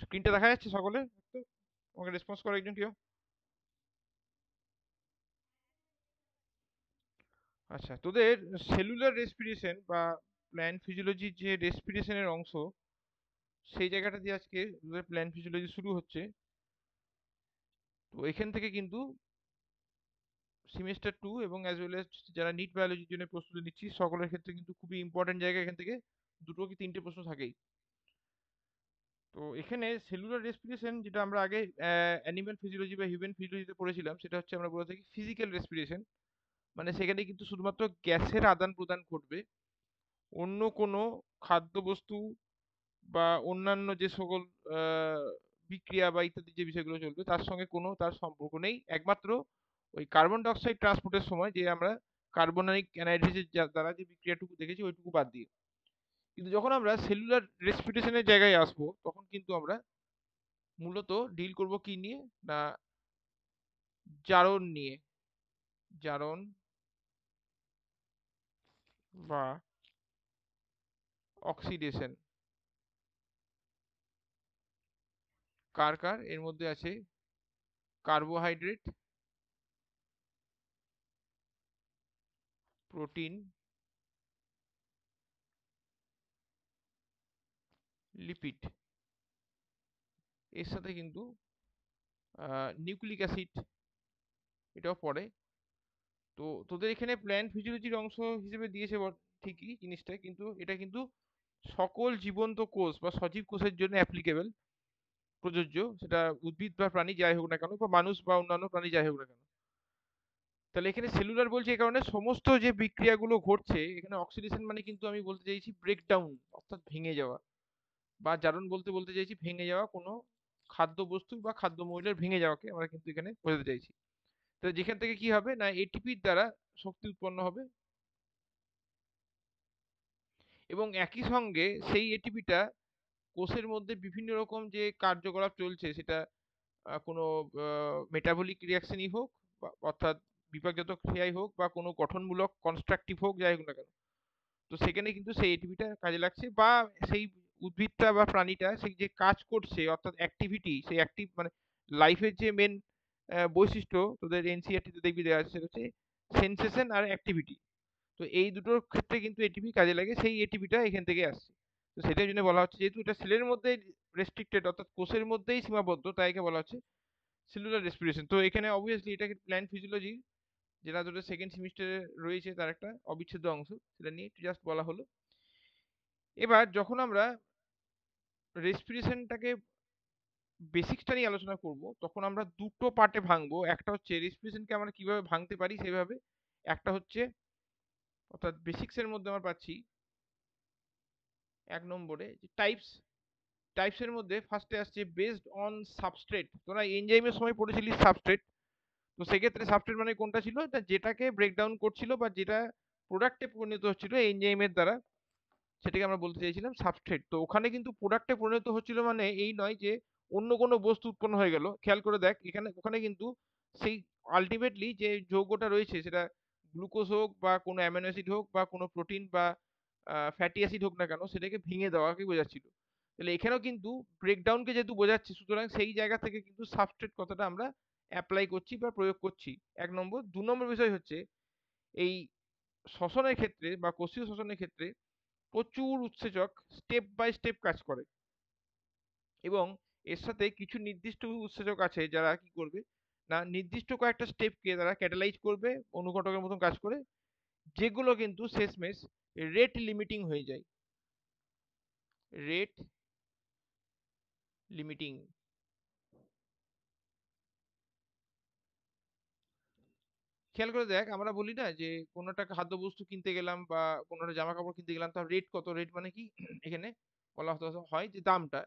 স্ক্রিনটা দেখা যাচ্ছে সকলে? একটু আমাকে রেসপন্স করো একজন কেউ। আচ্ছা, তোদের সেলুলার রেসপিরেশন বা প্ল্যান্ট ফিজিওলজির যে রেসপিরেশনের অংশ, সেই জায়গাটা দিয়ে আজকে তোদের প্ল্যান্ট ফিজিওলজি শুরু হচ্ছে। তো এখান থেকে কিন্তু সেমিস্টার 2 এবং অ্যাজ ওয়েল এজ যারা নিট বায়োলজির জন্য প্রস্তুতি নিচ্ছি সকলের ক্ষেত্রে কিন্তু খুবই ইম্পর্টেন্ট জায়গা। এখান থেকে দুটো কি তিনটে প্রশ্ন থাকেই। তো এখানে সেলুলার রেসপিরেশন, যেটা আমরা আগে অ্যানিম্যাল ফিজিওলজি বা হিউম্যান ফিজিওলজিতে পড়েছিলাম, সেটা হচ্ছে আমরা বলে থাকি ফিজিক্যাল রেসপিরেশন। মানে সেখানে কিন্তু শুধুমাত্র গ্যাসের আদান প্রদান ঘটবে, অন্য কোনো খাদ্যবস্তু বা অন্যান্য যে সকল আহ, বিক্রিয়া বা ইত্যাদি যে বিষয়গুলো চলবে তার সঙ্গে কোনো তার সম্পর্ক নেই। একমাত্র ওই কার্বন ডাইঅক্সাইড ট্রান্সপোর্টের সময় যে আমরা কার্বনারিক অ্যানাইড্রিসের দ্বারা যে বিক্রিয়াটুকু দেখেছি ওইটুকু বাদ দিয়ে। কিন্তু যখন আমরা সেলুলার রেসপিরেশনের জায়গায় আসবো তখন কিন্তু আমরা মূলত ডিল করব কি নিয়ে, না জারণ নিয়ে। জারণ বা অক্সিডেশন। কার কার এর মধ্যে আছে? কার্বোহাইড্রেট, প্রোটিন, লিপিড, এর সাথে কিন্তু নিউক্লিক অ্যাসিড এটাও পড়ে। তো তোদের এখানে প্ল্যান্ট ফিজিওলজির অংশ হিসেবে দিয়েছে ঠিকই জিনিসটা, কিন্তু এটা কিন্তু সকল জীবন্ত কোষ বা সজীব কোষের জন্য অ্যাপ্লিকেবল, প্রযোজ্য। সেটা উদ্ভিদ বা প্রাণী যাই হোক না কেন, বা মানুষ বা অন্যান্য প্রাণী যাই হোক না কেন। তাহলে এখানে সেলুলার বলছে এই কারণে সমস্ত যে বিক্রিয়াগুলো ঘটছে এখানে অক্সিডেশন মানে কিন্তু আমি বলতে চাইছি ব্রেকডাউন, অর্থাৎ ভেঙে যাওয়া। বা জারণ বলতে বলতে চাইছি ভেঙে যাওয়া কোনো খাদ্য বস্তু বা খাদ্য মৌলের ভেঙে যাওয়াকে আমরা কিন্তু এখানে বোঝাতে চাইছি। তো যেখান থেকে কি হবে না এটিপির দ্বারা শক্তি উৎপন্ন হবে, এবং একই সঙ্গে সেই এটিপিটা কোষের মধ্যে বিভিন্ন রকম যে কার্যকলাপ চলছে, সেটা কোনো মেটাবলিক রিয়াকশনই হোক, অর্থাৎ বিপাকজাত ক্রিয়াই হোক, বা কোনো গঠনমূলক কনস্ট্রাকটিভ হোক, যাই হোক না কেন, তো সেখানে কিন্তু সেই এটিপিটা কাজে লাগছে। বা সেই উদ্ভিদটা বা প্রাণীটা সেই যে কাজ করছে অর্থাৎ অ্যাক্টিভিটি, সেই অ্যাক্টিভ মানে লাইফের যে মেন বৈশিষ্ট্য তোদের এনসিইআরটি তে দেখবি দেওয়া আছে, সেটা হচ্ছে সেন্সেশন আর অ্যাক্টিভিটি। তো এই দুটোর ক্ষেত্রে কিন্তু এটিপি কাজে লাগে, সেই এটিপিটা এখান থেকে আসছে। তো সেটার জন্য বলা হচ্ছে যেহেতু এটা সেলের মধ্যে রেস্ট্রিক্টেড, অর্থাৎ কোষের মধ্যেই সীমাবদ্ধ, তাই একে বলা হচ্ছে সেলুলার রেসপিরেশন। তো এখানে অবভিয়াসলি এটাকে প্ল্যান্ট ফিজিওলজি, যেটা তোদের সেকেন্ড সেমিস্টারে রয়েছে, তার একটা অবিচ্ছেদ্য অংশ, সেটা নিয়ে একটু জাস্ট বলা হলো। এবার যখন আমরা রেসপিরেশনটাকে বেসিক্সটা নিয়ে আলোচনা করব তখন আমরা দুটো পার্টে ভাঙবো। একটা হচ্ছে রেসপিরেশনকে আমরা কিভাবে ভাঙতে পারি সেভাবে, একটা হচ্ছে অর্থাৎ বেসিক্সের মধ্যে আমরা পাচ্ছি এক নম্বরে যে টাইপস। টাইপসের মধ্যে ফার্স্টে আসছে বেসড অন সাবস্ট্রেট। তোরা এনজাইমের সময় পড়েছিলিস সাবস্ট্রেট। তো সেক্ষেত্রে সাবস্ট্রেট মানে কোনটা ছিল, এটা যেটাকে ব্রেকডাউন করছিল বা যেটা প্রোডাক্টে পরিণত হচ্ছিল এনজাইমের দ্বারা, সেটাকে আমরা বলতে চাইছিলাম সাবস্ট্রেট। তো ওখানে কিন্তু প্রোডাক্টে পরিণত হচ্ছিল মানে এই নয় যে অন্য কোনো বস্তু উৎপন্ন হয়ে গেল। খেয়াল করে দেখ এখানে ওখানে কিন্তু সেই আলটিমেটলি যে যৌগটা রয়েছে সেটা গ্লুকোজ হোক বা কোনো অ্যামিনো অ্যাসিড হোক বা কোনো প্রোটিন বা ফ্যাটি অ্যাসিড হোক না কেন, সেটাকে ভেঙে দেওয়াকে বোঝাচ্ছিল। তাহলে এখানেও কিন্তু ব্রেকডাউনকে যেহেতু বোঝাচ্ছে, সুতরাং সেই জায়গা থেকে কিন্তু সাবস্ট্রেট কথাটা আমরা অ্যাপ্লাই করছি বা প্রয়োগ করছি। এক নম্বর। দু নম্বর বিষয় হচ্ছে এই শ্বসনের ক্ষেত্রে বা কোষীয় শ্বসনের ক্ষেত্রে প্রচুর উৎসেচক স্টেপ বাই স্টেপ কাজ করে, এবং এর সাথে কিছু নির্দিষ্ট উৎসেচক আছে যারা কি করবে না নির্দিষ্ট কয়েকটা স্টেপকে তারা ক্যাটালাইজ করবে, অনুঘটকের মতন কাজ করে, যেগুলো কিন্তু শেষমেশ রেট লিমিটিং হয়ে যায়। Rate limiting. খেয়াল করে দেখ আমরা বলি না যে কোনো একটা খাদ্যবস্তু কিনতে গেলাম বা কোনো একটা জামা কাপড় কিনতে গেলাম, তার রেট কত, রেট মানে কি এখানে বলা হতে হয় যে দামটা।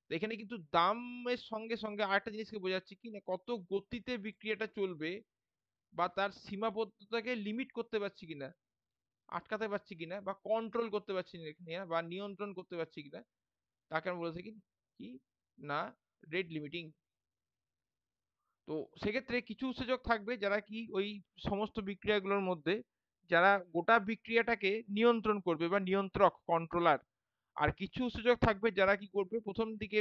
তো এখানে কিন্তু দামের সঙ্গে সঙ্গে আরেকটা জিনিসকে বোঝাচ্ছে কি না কত গতিতে বিক্রিয়াটা চলবে, বা তার সীমাবদ্ধতাকে লিমিট করতে পারছি কিনা, আটকাতে পারছি কিনা, বা কন্ট্রোল করতে পারছি কিনা, বা নিয়ন্ত্রণ করতে পারছি কিনা, তাকে আমরা বলে থাকি কি না রেট লিমিটিং। তো সেক্ষেত্রে কিছু উৎসেচক থাকবে যারা কি ওই সমস্ত বিক্রিয়াগুলোর মধ্যে যারা গোটা বিক্রিয়াটাকে নিয়ন্ত্রণ করবে বা নিয়ন্ত্রক কন্ট্রোলার। আর কিছু উৎসেচক থাকবে যারা কি করবে প্রথম দিকে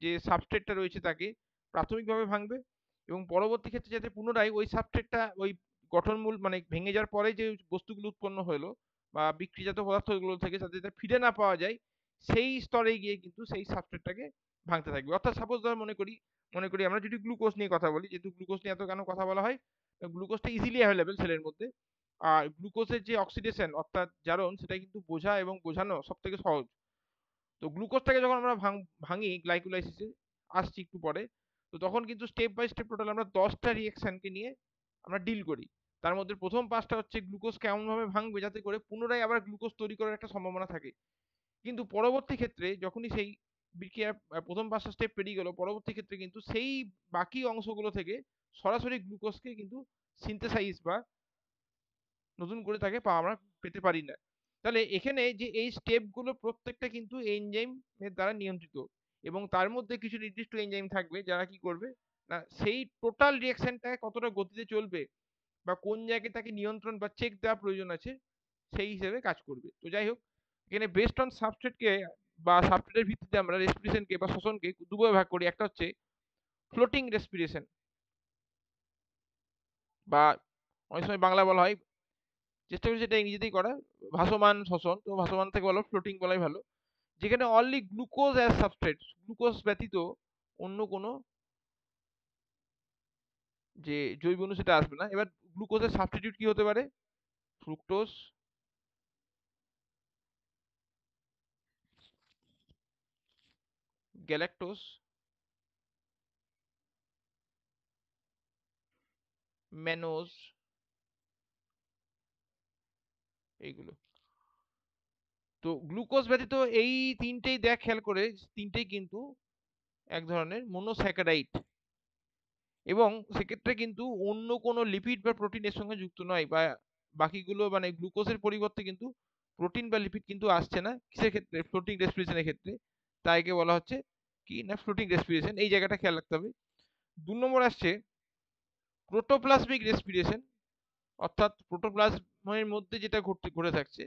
যে সাবস্ট্রেটটা রয়েছে তাকে প্রাথমিকভাবে ভাঙবে, এবং পরবর্তী ক্ষেত্রে যাতে পুনরায় ওই সাবস্ট্রেটটা ওই গঠনমূল মানে ভেঙে যাওয়ার পরে যে বস্তুগুলো উৎপন্ন হলো বা বিক্রিজাত পদার্থগুলো থেকে যাতে এটা ফিরে না পাওয়া যায়, সেই স্তরে গিয়ে কিন্তু সেই সাবস্ট্রেটটাকে ভাঙতে থাকবে। অর্থাৎ সাপোজ ধর মনে করি আমরা যদি গ্লুকোজ নিয়ে কথা বলি, যেহেতু গ্লুকোজ নিয়ে এত কেন কথা বলা হয়, গ্লুকোজটা ইজিলি অ্যাভেলেবেল সেলের মধ্যে। আর গ্লুকোজের যে অক্সিডেশন অর্থাৎ জারণ, সেটা কিন্তু বোঝা এবং বোঝানো সব থেকে সহজ। তো গ্লুকোজটাকে যখন আমরা ভাঙি গ্লাইকোলাইসিসে, আসছি একটু পরে, তো তখন কিন্তু স্টেপ বাই স্টেপ টোটাল আমরা 10টা রিয়েকশনকে নিয়ে আমরা ডিল করি। তার মধ্যে প্রথম 5টা হচ্ছে গ্লুকোজকে এমনভাবে ভাঙবে যাতে করে পুনরায় আবার গ্লুকোজ তৈরি করার একটা সম্ভাবনা থাকে। কিন্তু পরবর্তী ক্ষেত্রে যখনই সেই বিক্রিয়া প্রথম 5টা স্টেপ পেরিয়ে গেল, পরবর্তী ক্ষেত্রে কিন্তু সেই বাকি অংশগুলো থেকে সরাসরি গ্লুকোজকে কিন্তু সিনথেসাইজ বা নতুন করে তাকে আমরা পেতে পারি না। তাহলে এখানে যে এই স্টেপগুলো প্রত্যেকটা কিন্তু এনজাইমের দ্বারা নিয়ন্ত্রিত, এবং তার মধ্যে কিছু নির্দিষ্ট এনজাইম থাকবে যারা কি করবে না সেই টোটাল রিঅ্যাকশনটা কতটা গতিতে চলবে বা কোন জায়গায় তাকে নিয়ন্ত্রণ বা চেক দেওয়া প্রয়োজন আছে সেই হিসেবে কাজ করবে। তো যাই হোক, এখানে বেস্ট অন সাবস্ট্রেটকে বা সাবস্ট্রেটের ভিত্তিতে আমরা রেসপিরেশনকে বা শ্বসনকে দুভাবে ভাগ করি। একটা হচ্ছে ফ্লোটিং রেসপিরেশন, বা অনেক সময় বাংলা বলা হয়, চেষ্টা করি সেটা ইংরেজিতেই করার, ভাসমান শ্বসন। তো ভাসমান থেকে বলো ফ্লোটিং বলাই ভালো, যেখানে only glucose as substrate, glucose ব্যতীত অন্য কোনো যে জৈব অণু সেটা আসবে না। এবার গ্লুকোজের সাবস্টিটিউট কি হতে পারে? ফ্রুক্টোজ, গ্যালাক্টোজ, ম্যানোজ, এইগুলো। তো গ্লুকোজ ব্যতীত এই তিনটেই দেখ খেয়াল করে, তিনটেই কিন্তু এক ধরনের মনোস্যাকারাইড, এবং সেক্ষেত্রে কিন্তু অন্য কোনো লিপিড বা প্রোটিনের সঙ্গে যুক্ত নয়, বা বাকিগুলো মানে গ্লুকোজের পরিবর্তে কিন্তু প্রোটিন বা লিপিড কিন্তু আসছে না কিসের ক্ষেত্রে? ফ্লোটিং রেসপিরেশনের ক্ষেত্রে। তাই একে বলা হচ্ছে কি না ফ্লোটিং রেসপিরেশন, এই জায়গাটা খেয়াল রাখতে হবে। 2 নম্বর আসছে প্রোটোপ্লাজমিক রেসপিরেশন, অর্থাৎ প্রোটোপ্লাজমের মধ্যে যেটা ঘটে থাকছে।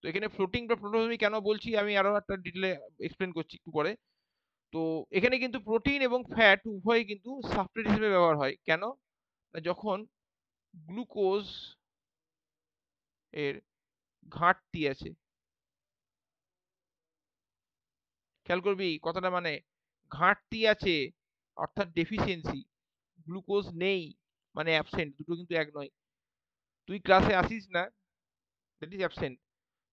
তো এখানে ফ্লোটিং বা প্রোটোপ্লাজমিক কেন বলছি আমি আরো একটা ডিটেলে এক্সপ্লেন করছি একটু পরে। তো এখানে কিন্তু প্রোটিন এবং ফ্যাট উভয়ই কিন্তু সাবস্ট্রেট হিসেবে ব্যবহার হয়। কেন? না যখন গ্লুকোজ এর ঘাটতি আছে, খেয়াল করবি কথাটা, মানে ঘাটতি আছে অর্থাৎ ডেফিসিয়েন্সি, গ্লুকোজ নেই মানে অ্যাবসেন্ট, দুটো কিন্তু এক নয়। তুই ক্লাসে আসিস না, দ্যাট ইজ অ্যাবসেন্ট।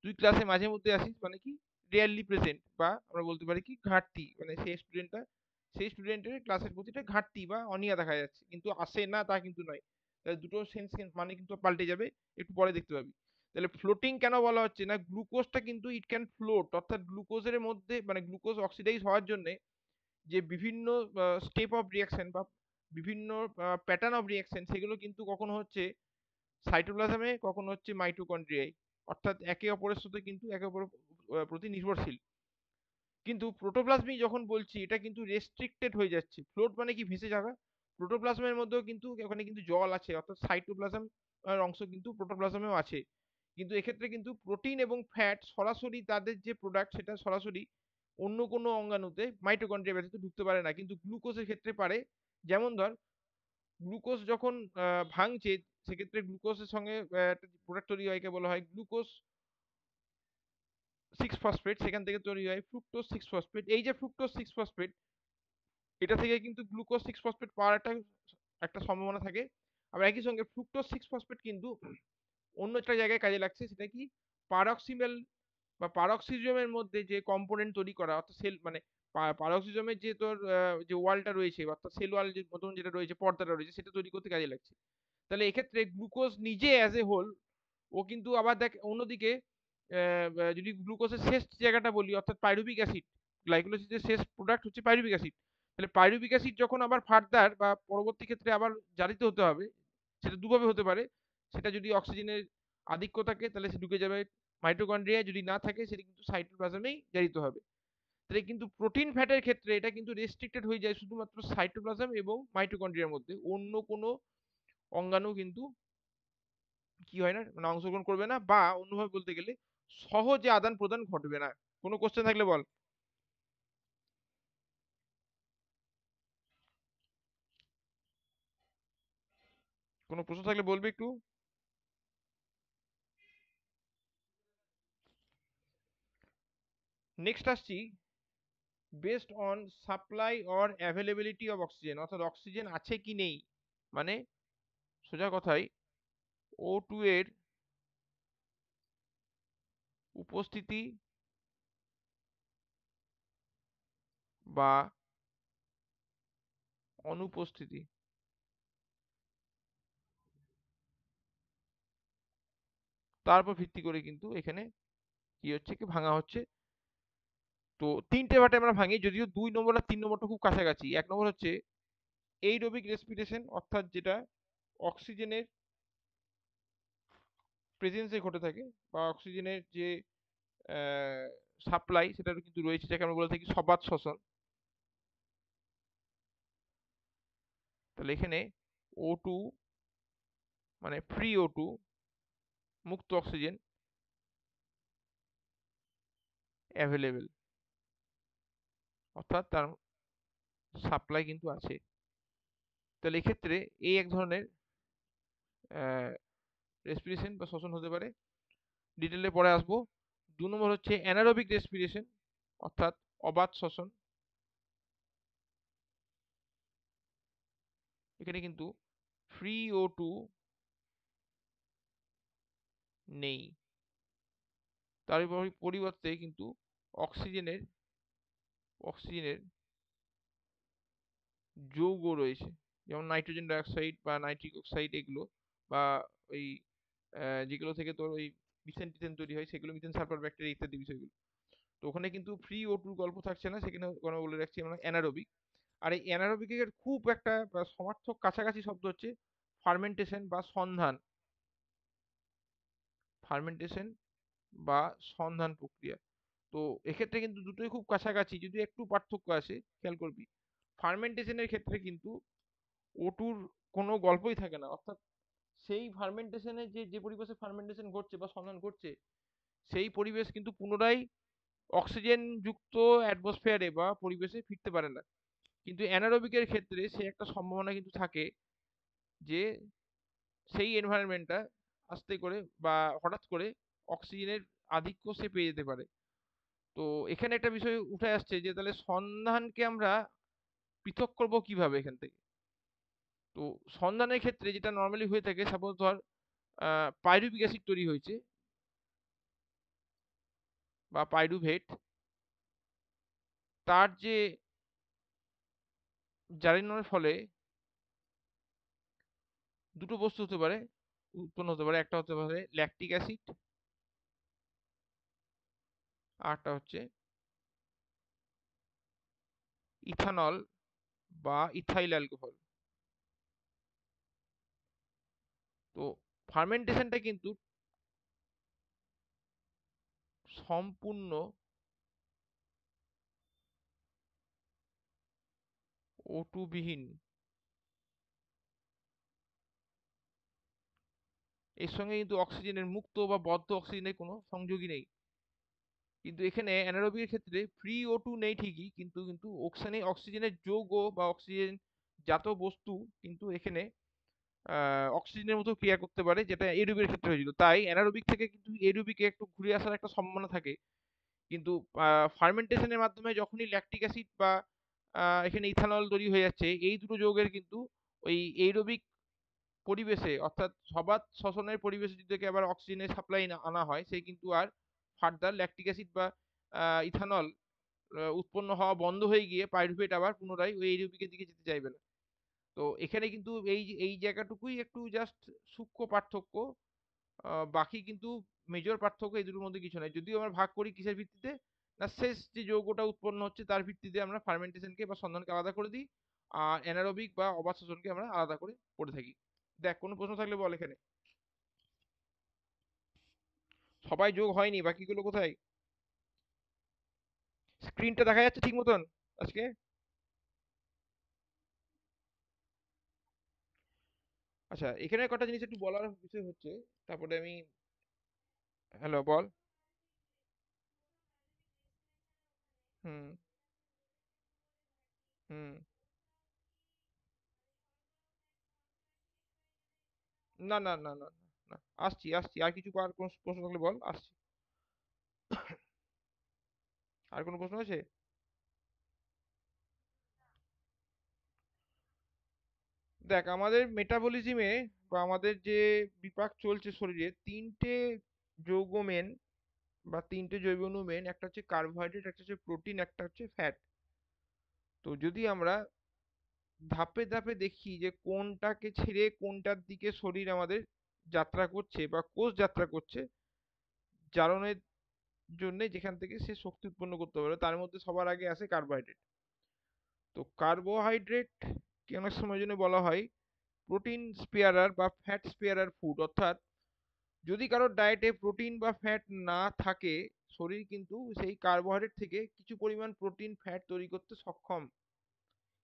তুই ক্লাসে মাঝে মধ্যে আসিস মানে কি রিয়েলি প্রেজেন্ট, বা আমরা বলতে পারি কি ঘাটতি, মানে সেই স্টুডেন্টের ক্লাসের প্রতি একটা ঘাটতি বা অনীহা দেখা যাচ্ছে, কিন্তু আসে না তা কিন্তু নয়। তাহলে দুটো সেন্স মানে কিন্তু পাল্টে যাবে, একটু পরে দেখতে পাবি। তাহলে ফ্লোটিং কেন বলা হচ্ছে না, গ্লুকোজটা কিন্তু ইট ক্যান ফ্লোট, অর্থাৎ গ্লুকোজের মধ্যে মানে গ্লুকোজ অক্সিডাইজ হওয়ার জন্য যে বিভিন্ন স্টেপ অফ রিয়াকশন বা বিভিন্ন প্যাটার্ন অফ রিয়াকশন, সেগুলো কিন্তু কখনো হচ্ছে সাইটোপ্লাজমে, কখনো হচ্ছে মাইটোকন্ড্রিয়ায়, অর্থাৎ একে অপরের সাথে কিন্তু একে অপরের প্রতি নির্ভরশীল। কিন্তু প্রোটোপ্লাজমিক যখন বলছি এটা কিন্তু রেস্ট্রিক্টেড হয়ে যাচ্ছে। ফ্লোট মানে কি ভেসে যাওয়া, প্রোটোপ্লাজমের মধ্যেও কিন্তু ওখানে কিন্তু জল আছে, অর্থাৎ সাইটোপ্লাজম অংশ কিন্তু প্রোটোপ্লাজমেও আছে। কিন্তু এক্ষেত্রে কিন্তু প্রোটিন এবং ফ্যাট সরাসরি তাদের যে প্রোডাক্ট সেটা সরাসরি অন্য কোনো অঙ্গাণুতে মাইটোকন্ড্রিয়া ব্যতীত ঢুকতে পারে না, কিন্তু গ্লুকোজের ক্ষেত্রে পারে। যেমন ধর গ্লুকোজ যখন ভাঙছে, সেক্ষেত্রে গ্লুকোজের সঙ্গে একটা প্রোডাক্ট তৈরি হয়, একে বলা হয় গ্লুকোজ 6 ফসফেট, সেখান থেকে তৈরি হয় ফ্রুক্টোজ 6 ফসফেট। এই যে ফ্রুক্টোজ 6 ফসফেট, এটা থেকে কিন্তু গ্লুকোজ 6 ফসফেট পাওয়ার একটা একটা সম্ভাবনা থাকে। আবার একই সঙ্গে ফ্রুক্টোজ 6 ফসফেট কিন্তু অন্য একটা জায়গায় কাজে লাগছে, সেটা কি পারক্সিমেল বা পারক্সিজমের মধ্যে যে কম্পোনেন্ট তৈরি করা, অর্থাৎ সেল মানে পারক্সিজমের যে তোর যে ওয়ালটা রয়েছে, অর্থাৎ সেল ওয়াল যে মতন যেটা রয়েছে, পর্দাটা রয়েছে, সেটা তৈরি করতে কাজে লাগছে। তাহলে এক্ষেত্রে গ্লুকোজ নিজে অ্যাজ এ হোল, ও কিন্তু আবার দেখ অন্যদিকে যদি গ্লুকোজের শেষ জায়গাটা বলি, অর্থাৎ পাইরুভিক অ্যাসিড, গ্লাইকোলাইসিসের শেষ প্রোডাক্ট হচ্ছে পাইরুভিক অ্যাসিড। তাহলে পাইরুভিক অ্যাসিড যখন আবার ফার্দার বা পরবর্তী ক্ষেত্রে আবার জারিত হতে হবে, সেটা দুভাবে হতে পারে। সেটা যদি অক্সিজেনের আধিক্য থাকে তাহলে সে ঢুকে যাবে মাইটোকন্ড্রিয়ায়, যদি না থাকে সেটা কিন্তু সাইটোপ্লাজমেই জারিত হবে। তাহলে কিন্তু প্রোটিন ফ্যাটের ক্ষেত্রে এটা কিন্তু রেস্ট্রিক্টেড হয়ে যায় শুধুমাত্র সাইটোপ্লাজম এবং মাইটোকন্ড্রিয়ার মধ্যে, অন্য কোনো অঙ্গাণু কিন্তু কি হয় না মানে অংশগ্রহণ করবে না, বা অন্যভাবে বলতে গেলে সহজে আদান প্রদান ঘটবে না। কোনো কোশ্চেন থাকলে বল। কোনো প্রশ্ন থাকলে বলবে একটু। নেক্সট আসছি, based on supply or availability of oxygen, অর্থাৎ অক্সিজেন আছে কি নেই, মানে সোজা কথায় O2 এর উপস্থিতি বা অনুপস্থিতি, তার উপর ভিত্তি করে কিন্তু এখানে কি হচ্ছে, কি ভাঙা হচ্ছে। তো তিনটে ভাটে আমরা ভাঙি, যদিও 2 নম্বর আর 3 নম্বরটা খুব কাছাকাছি। 1 নম্বর হচ্ছে এইরোবিক রেসপিরেশন, অর্থাৎ যেটা অক্সিজেনের প্রেজেন্সে ঘটে থাকে, বা অক্সিজেনের যে সাপ্লাই সেটার কিন্তু রয়েছে, যাকে আমরা বলে থাকি সবাত শ্বসন। তাহলে এখানে O2 মানে ফ্রি O2, মুক্ত অক্সিজেন অ্যাভেলেবেল, অর্থাৎ তার সাপ্লাই কিন্তু আছে। তাহলে এক্ষেত্রে এই এক ধরনের রেসপিরেশন বা শ্বসন হতে পারে, ডিটেলে পরে আসবো। 2 নম্বর হচ্ছে অ্যানারোবিক রেসপিরেশন, অর্থাৎ অবাত শ্বসন। এখানে কিন্তু ফ্রি O2 নেই, তার পরিবর্তে কিন্তু অক্সিজেনের অক্সিজেনের যৌগ রয়েছে, যেমন নাইট্রোজেন ডাইঅক্সাইড বা নাইট্রিক অক্সাইড এগুলো, বা ওই যেগুলো থেকে তোর ওই মিথেন টিথেন তৈরি হয়, সেগুলো মিথেন সালফার ব্যাকটেরিয়া ইত্যাদি বিষয়গুলো। তো ওখানে কিন্তু ফ্রি O2 গল্প থাকছে না, সেখানে কোনো বলে রাখছি আমরা অ্যানারোবিক। আর এই অ্যানারোবিকের খুব একটা সমার্থক কাছাকাছি শব্দ হচ্ছে ফার্মেন্টেশন বা সন্ধান, ফার্মেন্টেশন বা সন্ধান প্রক্রিয়া। তো এক্ষেত্রে কিন্তু দুটোই খুব কাছাকাছি, যদি একটু পার্থক্য আছে খেয়াল করবি। ফার্মেন্টেশনের ক্ষেত্রে কিন্তু O2-র কোনো গল্পই থাকে না, অর্থাৎ সেই ফার্মেন্টেশনে যে যে পরিবেশে ফার্মেন্টেশন ঘটছে বা সন্ধান ঘটছে, সেই পরিবেশ কিন্তু পুনরায় অক্সিজেন যুক্ত অ্যাটমসফিয়ারে বা পরিবেশে ফিরতে পারে না। কিন্তু অ্যানারোবিকের ক্ষেত্রে সে একটা সম্ভাবনা কিন্তু থাকে যে সেই এনভায়রনমেন্টটা আস্তে করে বা হঠাৎ করে অক্সিজেনের আধিক্য সে পেয়ে যেতে পারে। তো এখানে একটা বিষয় উঠে আসছে যে তাহলে সন্ধানকে আমরা পৃথক করব কিভাবে এখান থেকে। তো সন্ধানের ক্ষেত্রে যেটা নর্মালি হয়ে থাকে, সাপোজ ধর পাইরুভিক অ্যাসিড তৈরি হয়েছে বা পাইরুভেট, তার যে জারণের ফলে দুটো বস্তু হতে পারে, উৎপন্ন হতে পারে। একটা হতে পারে ল্যাকটিক অ্যাসিড, আরটা হচ্ছে ইথানল বা ইথাইল অ্যালকোহল। তো ফার্মেন্টেশনটা কিন্তু সম্পূর্ণ O2 বিহীন, এর সঙ্গে কিন্তু অক্সিজেনের মুক্ত বা বদ্ধ অক্সিজেনের কোনো সংযোগই নেই। কিন্তু এখানে অ্যানারোবিকের ক্ষেত্রে ফ্রি O2 নেই ঠিকই, কিন্তু কিন্তু অক্সিজেনের যৌগ বা অক্সিজেন জাত বস্তু কিন্তু এখানে অক্সিজেনের মতো ক্রিয়া করতে পারে, যেটা এরোবিকের ক্ষেত্রে হয়েছিল। তাই অ্যানারোবিক থেকে কিন্তু এরোবিকে একটু ঘুরে আসার একটা সম্ভাবনা থাকে। কিন্তু ফার্মেন্টেশনের মাধ্যমে যখনই ল্যাকটিক অ্যাসিড বা এখানে ইথানল তৈরি হয়ে যাচ্ছে, এই দুটো যৌগের কিন্তু ওই এইরোবিক পরিবেশে, অর্থাৎ সবাত শ্বসনের পরিবেশে যদি থেকে আবার অক্সিজেনের সাপ্লাই আনা হয়, সে কিন্তু আর ফার্দার ল্যাকটিক অ্যাসিড বা ইথানল উৎপন্ন হওয়া বন্ধ হয়ে গিয়ে পাইরুভেট আবার পুনরায় ওই এরোবিকের দিকে যেতে চাইবে না। তো এখানে কিন্তু এই জায়গাটুকুই একটু জাস্ট সূক্ষ্ম পার্থক্য, বাকি কিন্তু মেজর পার্থক্য এই দুটোর মধ্যে কিছু নাই। যদিও আমরা ভাগ করি কিসের ভিত্তিতে, না শেষ যে যৌগটা উৎপন্ন হচ্ছে তার ভিত্তিতে আমরা ফার্মেন্টেশনকে বা সন্ধানকে আলাদা করে দিই, আর অ্যানারোবিক বা অবাত শ্বসনকে আমরা আলাদা করে পড়ে থাকি। দেখ কোনো প্রশ্ন থাকলে বল এখানে। সবাই যোগ হয়নি, বাকিগুলো কোথায়? স্ক্রিনটা দেখা যাচ্ছে ঠিক মতন আজকে? আচ্ছা, এখানে কটা জিনিস একটু বলার বিষয় হচ্ছে, তারপরে আমি। হ্যালো, বল। হুম। হুম। না না না না না না। আসছি আসছি, আর কিছু আর কোন প্রশ্ন থাকলে বল, আসছি। আর কোনো প্রশ্ন আছে? দেখ, আমাদের মেটাবলিজমে বা আমাদের যে বিপাক চলছে শরীরে, তিনটে যৌগ মেন বা তিনটে জৈব অণু মেন, একটা হচ্ছে কার্বোহাইড্রেট, একটা হচ্ছে প্রোটিন, একটা হচ্ছে ফ্যাট। তো যদি আমরা ধাপে ধাপে দেখি যে কোনটাকে ছেড়ে কোনটার দিকে শরীর আমাদের যাত্রা করছে বা কোষ যাত্রা করছে জারণের জন্য, যেখান থেকে সে শক্তি উৎপন্ন করতে পারে, তার মধ্যে সবার আগে আসে কার্বোহাইড্রেট। তো কার্বোহাইড্রেট কে অনেক সময় জন্য বলা হয় প্রোটিন স্পেয়ারার বা ফ্যাট স্পেয়ারার ফুড, অর্থাৎ যদি কারোর ডায়েটে প্রোটিন বা ফ্যাট না থাকে, শরীর কিন্তু সেই কার্বোহাইড্রেট থেকে কিছু পরিমাণ প্রোটিন ফ্যাট তৈরি করতে সক্ষম,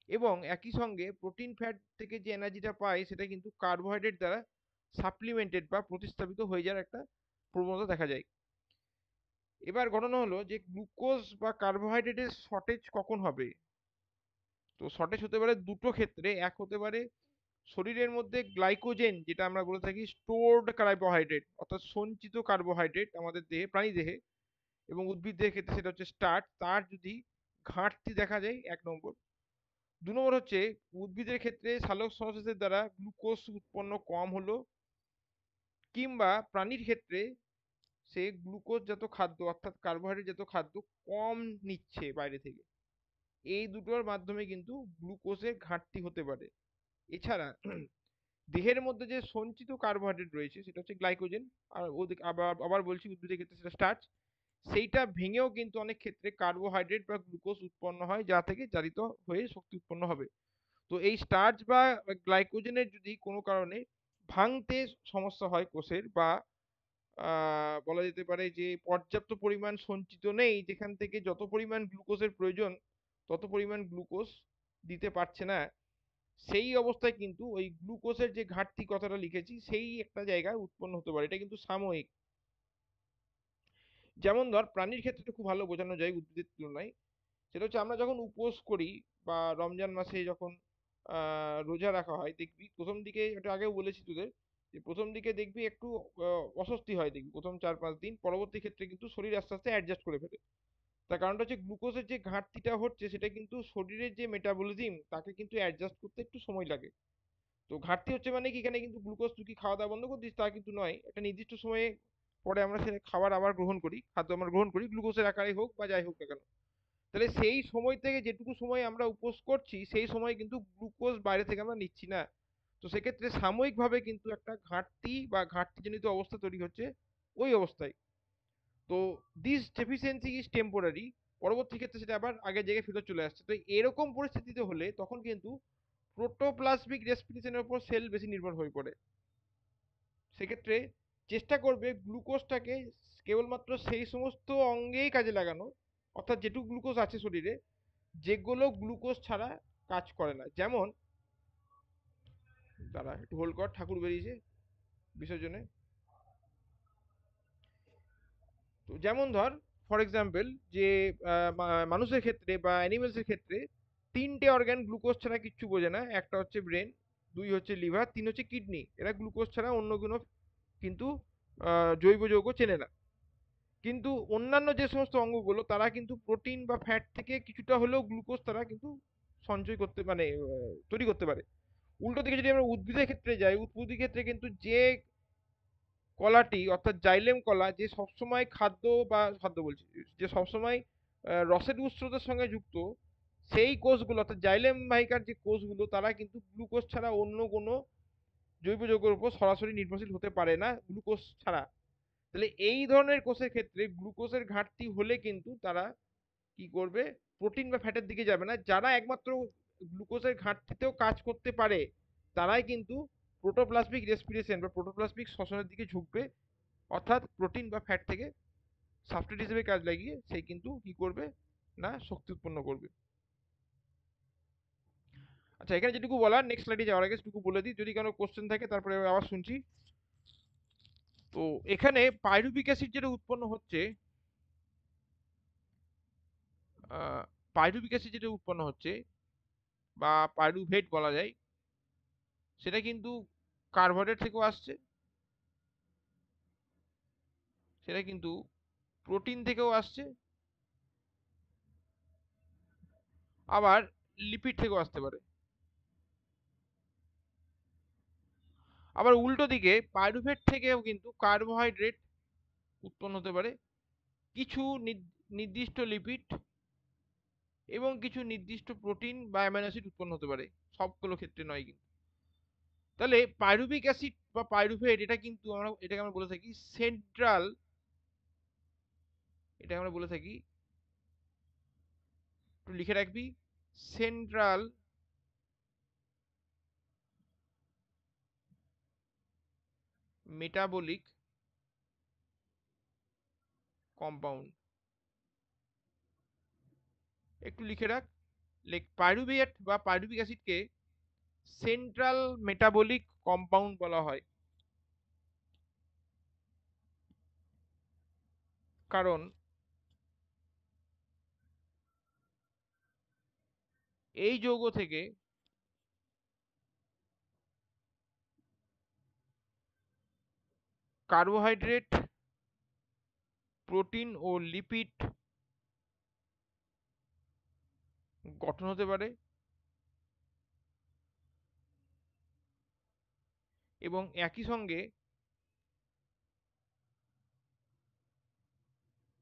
এবং একই সঙ্গে প্রোটিন ফ্যাট থেকে যে এনার্জিটা পায় সেটা কিন্তু কার্বোহাইড্রেট দ্বারা সাপ্লিমেন্টেড বা প্রতিস্থাপিত হয়ে যাওয়ার একটা প্রবণতা দেখা যায়। এবার ঘটনা হলো যে গ্লুকোজ বা কার্বোহাইড্রেটের শর্টেজ কখন হবে। তো শর্টেজ হতে পারে দুটো ক্ষেত্রে। এক হতে পারে শরীরের মধ্যে গ্লাইকোজেন, যেটা আমরা বলে থাকি স্টোরড কার্বোহাইড্রেট, অর্থাৎ সঞ্চিত কার্বোহাইড্রেট আমাদের দেহে, প্রাণী দেহে এবং উদ্ভিদের ক্ষেত্রে সেটা হচ্ছে স্টার্চ, তার যদি ঘাটতি দেখা যায়, এক নম্বর। দু নম্বর হচ্ছে উদ্ভিদের ক্ষেত্রে সালোক সংশ্লেষের দ্বারা গ্লুকোজ উৎপন্ন কম হলো, কিংবা প্রাণীর ক্ষেত্রে সে গ্লুকোজ জাত খাদ্য অর্থাৎ কার্বোহাইড্রেট জাত খাদ্য কম নিচ্ছে বাইরে থেকে। এই দুটোর মাধ্যমে কিন্তু গ্লুকোজের ঘাটতি হতে পারে। এছাড়া দেহের মধ্যে যে সঞ্চিত কার্বোহাইড্রেট রয়েছে সেটা হচ্ছে গ্লাইকোজেন, আর ওদিকে আবার আবার বলছি উদ্ভিদের ক্ষেত্রে সেটা স্টার্চ, সেইটা ভেঙেও কিন্তু অনেক ক্ষেত্রে কার্বোহাইড্রেট বা গ্লুকোজ উৎপন্ন হয়, যা থেকে জারিত হয়ে শক্তি উৎপন্ন হবে। তো এই স্টার্চ বা গ্লাইকোজেনের যদি কোনো কারণে ভাঙতে সমস্যা হয় কোষের, বা বলা যেতে পারে যে পর্যাপ্ত পরিমাণ সঞ্চিত নেই, যেখান থেকে যত পরিমাণ গ্লুকোজের প্রয়োজন তত পরিমাণ গ্লুকোজ দিতে পারছে না, সেই অবস্থায় কিন্তু ওই গ্লুকোজের যে ঘাটতি কথাটা লিখেছি সেই একটা জায়গায় উৎপন্ন হতে পারে। এটা কিন্তু সাময়িক। যেমন ধর প্রাণীর ক্ষেত্রে খুব ভালো বোঝানো যায় উদ্ভিদের তুলনায়। সেটা হচ্ছে আমরা যখন উপোস করি বা রমজান মাসে যখন রোজা রাখা হয়, দেখবি প্রথম দিকে, এটা আগেও বলেছি তোদের, যে প্রথম দিকে দেখবি একটু অস্বস্তি হয়, দেখবি প্রথম 4-5 দিন, পরবর্তী ক্ষেত্রে কিন্তু শরীর আস্তে আস্তে অ্যাডজাস্ট করে ফেলে। তার কারণটা হচ্ছে গ্লুকোজের যে ঘাটতিটা হচ্ছে সেটা কিন্তু শরীরের যে মেটাবলিজম তাকে কিন্তু অ্যাডজাস্ট করতে একটু সময় লাগে। তো ঘাটতি হচ্ছে মানে কি, এখানে কিন্তু গ্লুকোজ তুই কি খাওয়া দাওয়া বন্ধ করে দিস তা কিন্তু নয়, একটা নির্দিষ্ট সময়ে পরে আমরা সে খাবার আবার গ্রহণ করি, খাদ্য আমরা গ্রহণ করি, গ্লুকোজের আকারে হোক বা যাই হোক না কেন। তাহলে সেই সময় থেকে যেটুকু সময় আমরা উপোস করছি সেই সময় কিন্তু গ্লুকোজ বাইরে থেকে আমরা নিচ্ছি না। তো সেক্ষেত্রে সাময়িকভাবে কিন্তু একটা ঘাটতি বা ঘাটতিজনিত অবস্থা তৈরি হচ্ছে ওই অবস্থায়। তো দিস ডেফিসিয়েন্সি ইজ টেম্পোরারি, পরবর্তী ক্ষেত্রে সেটা আবার আগের জায়গায় ফেরত চলে আসছে। তো এরকম পরিস্থিতিতে হলে তখন কিন্তু প্রোটোপ্লাজমিক রেসপিরেশনের উপর সেল বেশি নির্ভর হয়ে পড়ে। সেক্ষেত্রে চেষ্টা করবে গ্লুকোজটাকে কেবলমাত্র সেই সমস্ত অঙ্গেই কাজে লাগানো, অর্থাৎ যেটুকু গ্লুকোজ আছে শরীরে, যেগুলো গ্লুকোজ ছাড়া কাজ করে না। যেমন, দাঁড়া একটু হোল্ড কর, ঠাকুর বেরিয়েছে বিসর্জনে। তো যেমন ধর, ফর এক্সাম্পল, যে মানুষের ক্ষেত্রে বা অ্যানিমেলসের ক্ষেত্রে তিনটে অর্গান গ্লুকোজ ছাড়া কিচ্ছু বোঝে না। একটা হচ্ছে ব্রেন, দুই হচ্ছে লিভার, তিন হচ্ছে কিডনি। এরা গ্লুকোজ ছাড়া অন্য কোনো কিন্তু জৈব যৌগ চেনে না। কিন্তু অন্যান্য যে সমস্ত অঙ্গগুলো তারা কিন্তু প্রোটিন বা ফ্যাট থেকে কিছুটা হলেও গ্লুকোজ তারা কিন্তু সঞ্চয় করতে, মানে তৈরি করতে পারে। উল্টো দিকে যদি আমরা উদ্ভিদের ক্ষেত্রে যাই, উদ্ভিদের ক্ষেত্রে কিন্তু যে কলাটি অর্থাৎ জাইলেম কলা, যে সবসময় খাদ্য বা খাদ্য বলছি, যে সবসময় রসের উৎসের সঙ্গে যুক্ত, সেই কোষগুলো অর্থাৎ জাইলেম বাহিকার যে কোষগুলো তারা কিন্তু গ্লুকোজ ছাড়া অন্য কোনো জৈব যৌগের উপর সরাসরি নির্ভরশীল হতে পারে না গ্লুকোজ ছাড়া। তাহলে এই ধরনের কোষের ক্ষেত্রে গ্লুকোজের ঘাটতি হলে কিন্তু তারা কি করবে, প্রোটিন বা ফ্যাটের দিকে যাবে না। যারা একমাত্র গ্লুকোজের ঘাটতিতেও কাজ করতে পারে তারাই কিন্তু প্রোটোপ্লাজমিক রেসপিরেশন বা প্রোটোপ্লাজমিক শ্বসনের দিকে ঝুঁকবে, অর্থাৎ প্রোটিন বা ফ্যাট থেকে সাবস্ট্রেট হিসেবে কাজ লাগিয়ে সেই কিন্তু কি করবে না, শক্তি উৎপন্ন করবে। আচ্ছা, এখানে যেটুকু বলার, নেক্সট স্লাইডে যাওয়ার আগে সেটুকু বলে দিই, যদি কোনো কোশ্চেন থাকে তারপরে আবার শুনছি। তো এখানে পাইরুভিক অ্যাসিড যেটা উৎপন্ন হচ্ছে, পাইরুভিক অ্যাসিড যেটা উৎপন্ন হচ্ছে বা পাইরুভেট বলা যায়, সেটা কিন্তু কার্বোহাইড্রেট থেকেও আসছে, সেটা কিন্তু প্রোটিন থেকেও আসছে, আবার লিপিড থেকেও আসতে পারে। আবার উল্টো দিকে পাইরুভেট থেকেও কিন্তু কার্বোহাইড্রেট উৎপন্ন হতে পারে, কিছু নির্দিষ্ট লিপিড এবং কিছু নির্দিষ্ট প্রোটিন বা অ্যামাইনো অ্যাসিড উৎপন্ন হতে পারে, সবগুলো ক্ষেত্রে নয় কিন্তু। তাহলে পাইরুভিক অ্যাসিড বা পাইরুভেট এটা কিন্তু এটাকে আমরা বলে থাকি সেন্ট্রাল, এটা আমরা বলে থাকি, একটু লিখে রাখবি, সেন্ট্রাল মেটাবলিক কম্পাউন্ড। একটু লিখে রাখ, পাইরুভেট বা পাইরুভিক অ্যাসিডকে সেন্ট্রাল মেটাবলিক কম্পাউন্ড বলা হয়, কারণ এই যৌগ থেকে কার্বোহাইড্রেট, প্রোটিন ও লিপিড গঠন হতে পারে, এবং একই সঙ্গে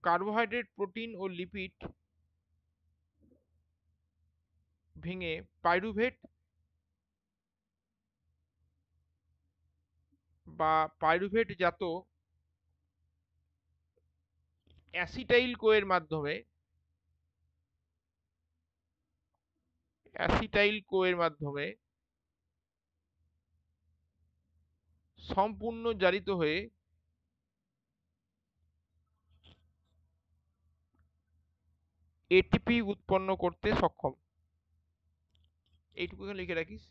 কার্বোহাইড্রেট, প্রোটিন ও লিপিড ভেঙে পাইরুভেট বা পাইরুভেট জাত অ্যাসিটাইল কোয়ের মাধ্যমে, অ্যাসিটাইল কোয়ের মাধ্যমে সম্পূর্ণ জারিত হয়ে এটিপি উৎপন্ন করতে সক্ষম। এইটুকু লিখে রাখিস।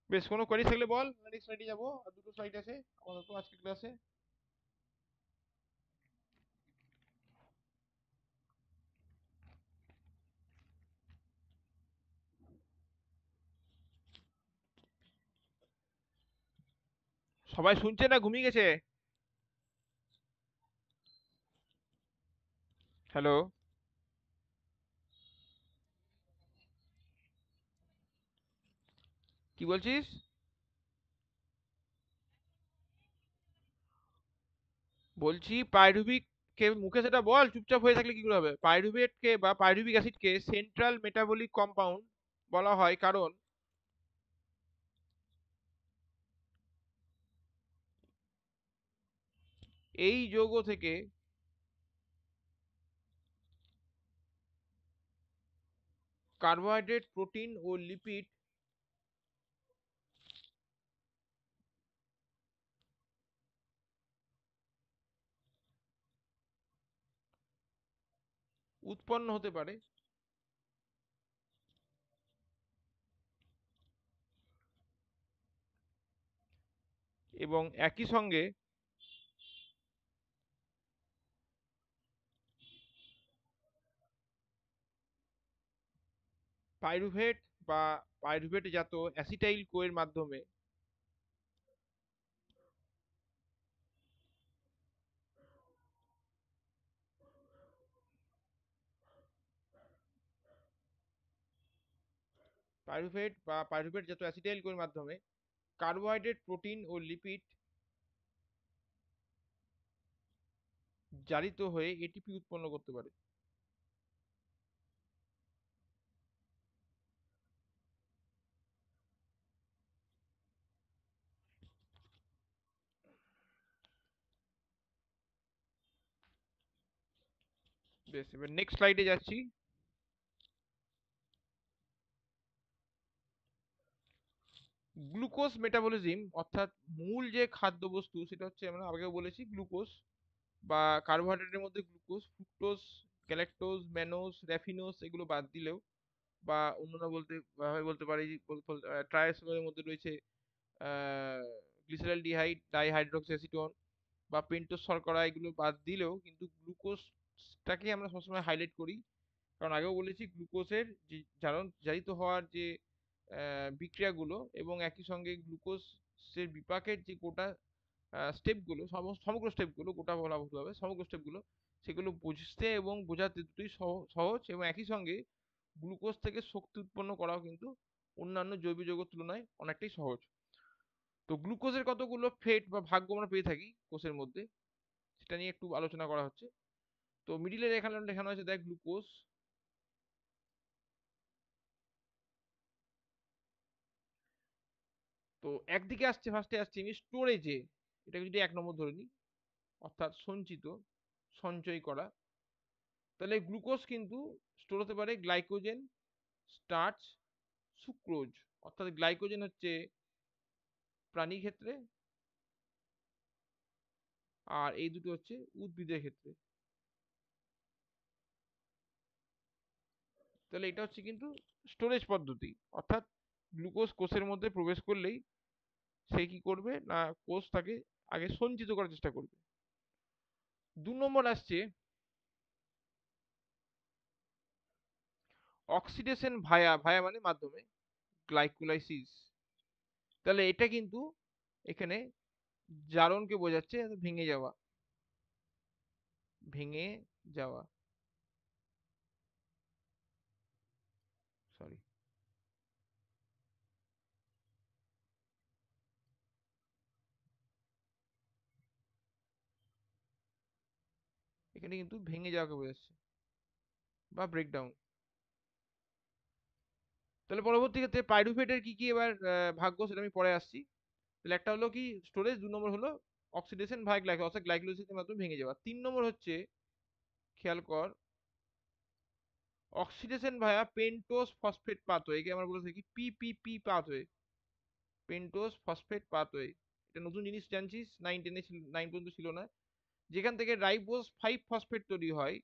বেশ, কোনো কোয়ারি থাকলে বল, নেক্সট স্লাইডে যাবো, আর দুটো স্লাইড আছে আপাতত আজকের ক্লাসে। সবাই শুনছে না ঘুমিয়ে গেছে? হ্যালো? কি বলছিস? বলছি পাইরুভিক কে মুখে সেটা বল, চুপচাপ হয়ে থাকলে কি করে হবে। পাইরুভেট কে বা পাইরুভিক অ্যাসিড কে সেন্ট্রাল মেটাবলিক কম্পাউন্ড বলা হয়, কারণ এই যৌগ থেকে কার্বোহাইড্রেট, প্রোটিন ও লিপিড উৎপন্ন হতে পারে, এবং একই সঙ্গে পাইরুভেট বা পাইরুভেট জাত অ্যাসিটাইল কোয়ের মাধ্যমে পাইরুভেট বা পাইরুভেট জাত অ্যাসিটাইল কোয়ের মাধ্যমে কার্বোহাইড্রেট, প্রোটিন ও লিপিড জারিত হয়ে এটিপি উৎপন্ন করতে পারে। বেশ, এবার নেক্সট স্লাইডে যাচ্ছি। গ্লুকোজ মেটাবলিজম, অর্থাৎ মূল যে খাদ্যবস্তু সেটা হচ্ছে, আমরা আগেও বলেছি, গ্লুকোজ বা কার্বোহাইড্রেটের মধ্যে গ্লুকোজ, ফ্রুক্টোজ, গ্যালাক্টোজ, ম্যানোজ, র্যাফিনোজ এগুলো বাদ দিলেও, বা অন্যান্য বলতে ভাবে বলতে পারি, ট্রাইসুগারের মধ্যে রয়েছে গ্লিসারলডিহাইড, ডাইহাইড্রোক্সি অ্যাসিটোন বা পেন্টোজ শর্করা, এগুলো বাদ দিলেও কিন্তু গ্লুকোজ গ্লুকোজটাকে আমরা সবসময় হাইলাইট করি, কারণ আগেও বলেছি গ্লুকোজের যে জারিত হওয়ার যে বিক্রিয়াগুলো এবং একই সঙ্গে গ্লুকোজের বিপাকের যে গোটা স্টেপগুলো, সমগ্র স্টেপগুলো, গোটা বলা ভুল হবে, সমগ্র স্টেপগুলো সেগুলো বুঝতে এবং বোঝাতে দুটোই সহজ, এবং একই সঙ্গে গ্লুকোজ থেকে শক্তি উৎপন্ন করাও কিন্তু অন্যান্য জৈব যৌগের তুলনায় অনেকটাই সহজ। তো গ্লুকোজের কতগুলো ফেট বা ভাগ্য আমরা পেয়ে থাকি কোষের মধ্যে, সেটা নিয়ে একটু আলোচনা করা হচ্ছে। তো মিডিলে এখানে লেখানো আছে দেখ গ্লুকোজ। তো একদিকে আসছে, ফার্স্টে আসছে আমি স্টোরেজে, এটাকে যদি 1 নম্বর ধরে নিই, অর্থাৎ সঞ্চিত, সঞ্চয় করা, তাহলে গ্লুকোজ কিন্তু স্টোর হতে পারে গ্লাইকোজেন, স্টার্চ, সুক্রোজ। অর্থাৎ গ্লাইকোজেন হচ্ছে প্রাণী ক্ষেত্রে, আর এই দুটো হচ্ছে উদ্ভিদের ক্ষেত্রে। তাহলে এটা হচ্ছে কিন্তু স্টোরেজ পদ্ধতি, অর্থাৎ গ্লুকোজ কোষের মধ্যে প্রবেশ করলেই সে কি করবে না, কোষ তাকে আগে সঞ্চিত করার চেষ্টা করবে। 2 নম্বর আসছে অক্সিডেশন ভায়া, ভায়া মানে মাধ্যমে, গ্লাইকোলাইসিস। তাহলে এটা কিন্তু এখানে জারণকে বোঝাচ্ছে, ভেঙে যাওয়া, ভেঙে যাওয়া, সরি। এখানে কিন্তু ভেঙে যাওয়াকে বোঝাচ্ছে বা ব্রেকডাউন। তাহলে পরবর্তী ক্ষেত্রে পাইরুভেটের কি কি এবার ভাগ্য, সেটা আমি পরে আসছি। তাহলে একটা হলো কি স্টোরেজ, 2 নম্বর হলো অক্সিডেশন ভাই গ্লাইকোলাইসিস, অর্থাৎ গ্লাইকোলাইসিসের মাধ্যমে ভেঙে যাওয়া। 3 নম্বর হচ্ছে, খেয়াল কর, অক্সিডেশন ভায়া পেন্টোজ ফসফেট পাথওয়ে, একে আমরা বলে থাকি PPP pathway, pentose phosphate pathway. এটা নতুন জিনিস জানছিস, 9-10 9 পর্যন্ত ছিল না। যেখান থেকে রাইবোজ 5 ফসফেট তৈরি হয়,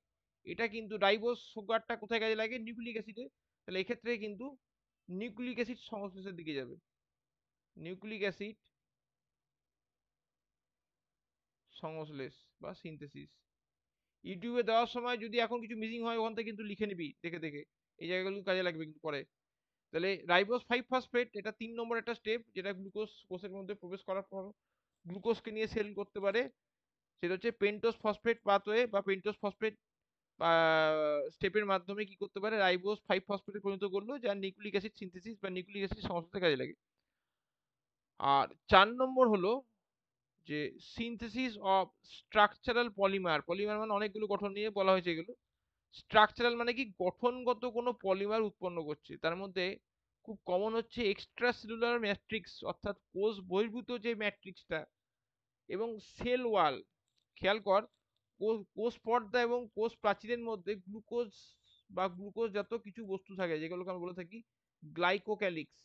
এটা কিন্তু রাইবোজ সুগারটা কোথায় কাজে লাগে, নিউক্লিক অ্যাসিডে। তাহলে এক্ষেত্রে কিন্তু নিউক্লিক অ্যাসিড সংশ্লেষের দিকে যাবে, নিউক্লিক অ্যাসিড সংশ্লেষ বা সিনথেসিস। ইউটিউবে দেওয়ার সময় যদি এখন কিছু মিসিং হয় ওখান থেকে কিন্তু লিখে নিবি দেখে দেখে, এই জায়গাগুলো কাজে লাগবে কিন্তু পরে। তাহলে রাইবোজ 5 ফসফেট, এটা 3 নম্বর একটা স্টেপ, যেটা গ্লুকোজ কোষের মধ্যে প্রবেশ করার পর গ্লুকোজকে নিয়ে সেল করতে পারে। সেটা হচ্ছে পেন্টোজ ফসফেট পাথওয়ে বা পেন্টোজ ফসফেট স্টেপের মাধ্যমে কি করতে পারে, রাইবোজ 5 ফসফেটে পরিণত করলো, যা নিউক্লিক অ্যাসিড সিনথেসিস বা নিউক্লিক অ্যাসিড সংশ্লেষে কাজে লাগে। আর 4 নম্বর হলো যে synthesis of structural polymer. Polymer মানে অনেকগুলো গঠন নিয়ে বলা হয়েছে এগুলো। স্ট্রাকচারাল মানে কি, গঠনগত কোনো পলিমার উৎপন্ন করছে। তার মধ্যে খুব কমন হচ্ছে এক্সট্রা সেলুলার ম্যাট্রিক্স, অর্থাৎ কোষ বহির্ভূত যে ম্যাট্রিক্সটা, এবং সেল ওয়াল। খেয়াল কর, কোষ পর্দা এবং কোষ প্রাচীরের মধ্যে গ্লুকোজ বা গ্লুকোজ জাত কিছু বস্তু থাকে, যেগুলোকে আমরা বলে থাকি গ্লাইকোক্যালিক্স।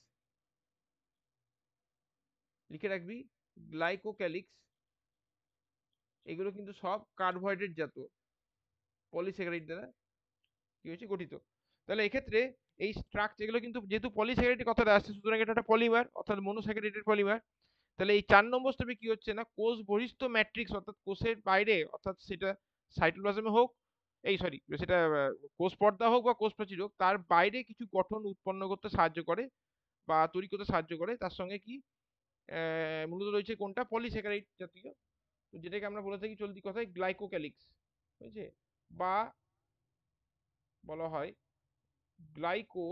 লিখে রাখবি, গ্লাইকোক্যালিক্স। এগুলো কিন্তু সব কার্বোহাইড্রেট জাত পলিস্যাকারাইড দ্বারা কি হয়েছে গঠিত। তাহলে এক্ষেত্রে এই স্ট্রাকচার এগুলো কিন্তু, যেহেতু পলিস্যাকারাইডের কথাটা আসছে, সুতরাং এটা একটা পলিমার, অর্থাৎ মনোস্যাকারাইডের পলিমার। তাহলে এই 4 নম্বর স্টেপে কি হচ্ছে না, কোষ বহিস্থ ম্যাট্রিক্স, অর্থাৎ কোষের বাইরে, অর্থাৎ সেটা সাইটোপ্লাজমে হোক, এই সরি সেটা কোষ পর্দা হোক বা কোষ প্রাচীর হোক, তার বাইরে কিছু গঠন উৎপন্ন করতে সাহায্য করে বা তৈরি করতে সাহায্য করে। তার সঙ্গে কি মূলত রয়েছে কোনটা, পলিস্যাকারাইড জাতীয়, যেটাকে আমরা বলে থাকি চলতি কথায় গ্লাইকোক্যালিক্স, বুঝছে, বা বলা হয় গ্লাইকো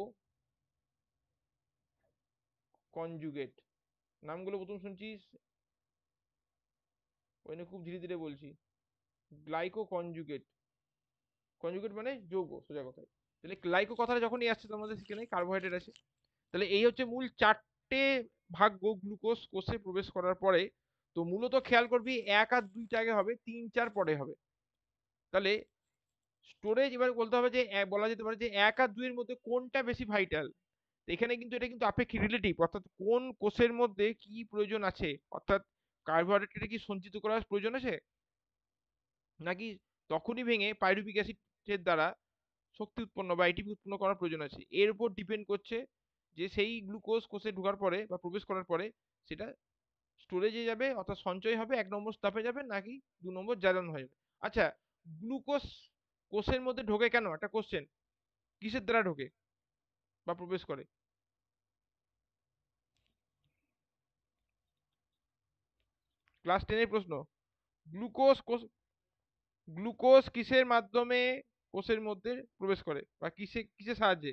কনজুগেট। নামগুলো প্রথম শুনছিস, ওই খুব ধীরে ধীরে বলছি, গ্লাইকো কনজুগেট। কনজুগেট মানে যৌগ, সোজা কথায়। তাহলে গ্লাইকো কথাটা যখনই আসছে তোমাদের সেখানে কার্বোহাইড্রেট আছে। তাহলে এই হচ্ছে মূল 4টে ভাগ্য গ্লুকোজ কোষে প্রবেশ করার পরে। তো মূলত খেয়াল করবি 1 আর 2টা আগে হবে, 3, 4 পরে হবে। তাহলে স্টোরেজ এবার বলতে হবে যে বলা যেতে পারে যে 1 আর 2 এর মধ্যে কোনটা বেশি ভাইটাল। এখানে কিন্তু এটা কিন্তু আপেক্ষিক রিলেটিভ, অর্থাৎ কোন কোষের মধ্যে কি প্রয়োজন আছে, অর্থাৎ কার্বোহাইড্রেট কি সঞ্চিত করার প্রয়োজন আছে, নাকি তখনই ভেঙে পাইরুভিক অ্যাসিডের দ্বারা শক্তি উৎপন্ন বা এটিপি উৎপন্ন করার প্রয়োজন আছে। এর উপর ডিপেন্ড করছে যে সেই গ্লুকোজ কোষে ঢোকার পরে বা প্রবেশ করার পরে সেটা স্টোরেজে যাবে, অর্থাৎ সঞ্চয় হবে 1 নম্বর ধাপে যাবে, নাকি 2 নম্বর জারণ হয়ে যাবে। আচ্ছা, গ্লুকোজ কোষের মধ্যে ঢোকে কেন, একটা কোশ্চেন, কিসের দ্বারা ঢোকে বা প্রবেশ করে? ক্লাস 10 এর প্রশ্ন। গ্লুকোজ গ্লুকোজ কিসের মাধ্যমে কোষের মধ্যে প্রবেশ করে বা কিসের সাহায্যে?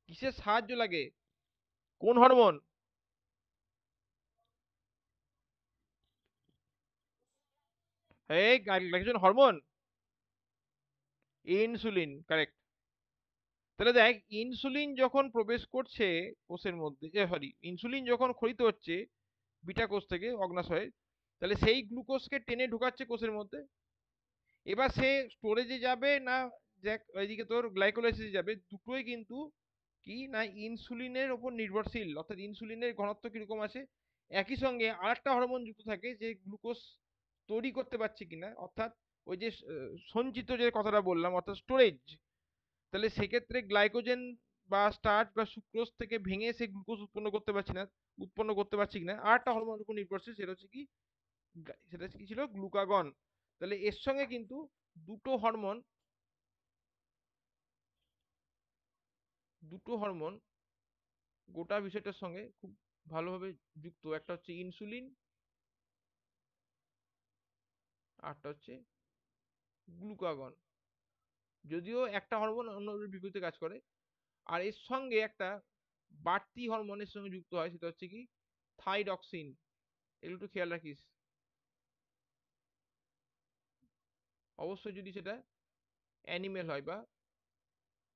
কিসের সাহায্য লাগে? কোন হরমোন? এই গ্লাইকোজেন হরমোন, ইনসুলিন, কারেক্ট। তাহলে দেখ, ইনসুলিন যখন প্রবেশ করছে কোষের মধ্যে, সরি, ইনসুলিন যখন ক্ষরিত হচ্ছে বিটা কোষ থেকে অগ্নাশয়ে, তাহলে সেই গ্লুকোজকে টেনে ঢুকাচ্ছে কোষের মধ্যে। এবার সে স্টোরেজে যাবে না, দেখ এইদিকে তোর গ্লাইকোলাইসিসে যাবে, দুটোই কিন্তু কি না ইনসুলিনের ওপর নির্ভরশীল, অর্থাৎ ইনসুলিনের ঘনত্ব কিরকম আছে। একই সঙ্গে আরেকটা হরমোন যুক্ত থাকে যে গ্লুকোজ তৈরি করতে পারছে কিনা, অর্থাৎ ওই যে সঞ্চিত যে কথাটা বললাম, অর্থাৎ স্টোরেজ। তাহলে সেক্ষেত্রে গ্লাইকোজেন বা স্টার্চ বা সুক্রোজ থেকে ভেঙে সে গ্লুকোজ উৎপন্ন করতে পারছি কিনা, আর একটা হরমোনের উপর নির্ভরশীল, সেটা হচ্ছে কি, সেটা কি ছিল, গ্লুকাগন। তাহলে এর সঙ্গে কিন্তু দুটো হরমোন দুটো হরমোন গোটা বিষয়টার সঙ্গে খুব ভালোভাবে যুক্ত। একটা হচ্ছে ইনসুলিন, আরটা হচ্ছে গ্লুকাগন। যদিও একটা হরমোন অন্যের বিপরীতে কাজ করে। আর এর সঙ্গে একটা বাড়তি হরমোনের সঙ্গে যুক্ত হয়, সেটা হচ্ছে কি, থাইরক্সিন। এগুলো একটু খেয়াল রাখিস, অবশ্যই যদি সেটা অ্যানিমেল হয় বা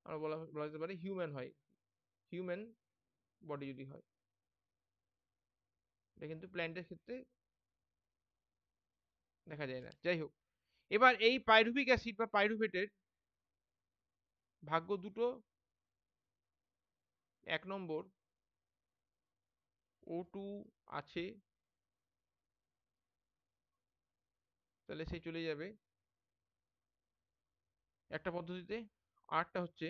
আমরা বলা বলা যেতে পারে হিউম্যান হয়, হিউম্যান বডি যদি হয়। এটা কিন্তু প্ল্যান্টের ক্ষেত্রে দেখা যায় না। যাই হোক, এবার এই পাইরুভিক অ্যাসিড বা পাইরুভেটের ভাগ্য দুটো। এক নম্বর, O2 আছে, তাহলে সে চলে যাবে একটা পদ্ধতিতে। আরটা হচ্ছে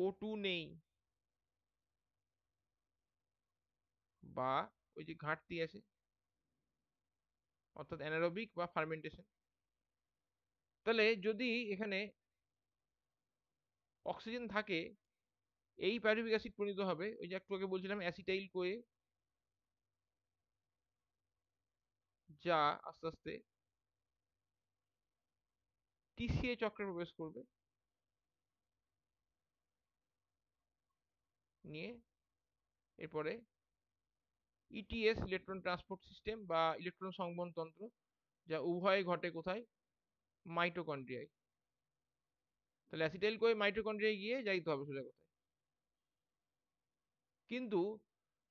O2 নেই, বা ওই যে ঘাটতি আছে, অর্থাৎ অ্যানারোবিক বা ফার্মেন্টেশন। তাহলে যদি এখানে অক্সিজেন থাকে, এই পাইরুভিক অ্যাসিড পরিণত হবে ওই যে একটু আগে বলছিলাম অ্যাসিটাইল কোয়ে, যা আস্তে আস্তে টিসিএ চক্রে প্রবেশ করবে, নিয়ে এরপরে ইটিএস, ইলেকট্রন ট্রান্সপোর্ট সিস্টেম বা ইলেকট্রন সংবহন তন্ত্র, যা উভয় ঘটে কোথায়, মাইটোকন্ড্রিয়ায়। তাহলে অ্যাসিটাইল কোয়ে মাইটোকন্ড্রিয়ায় গিয়ে যাইতে হবে সোজা কথায়। কিন্তু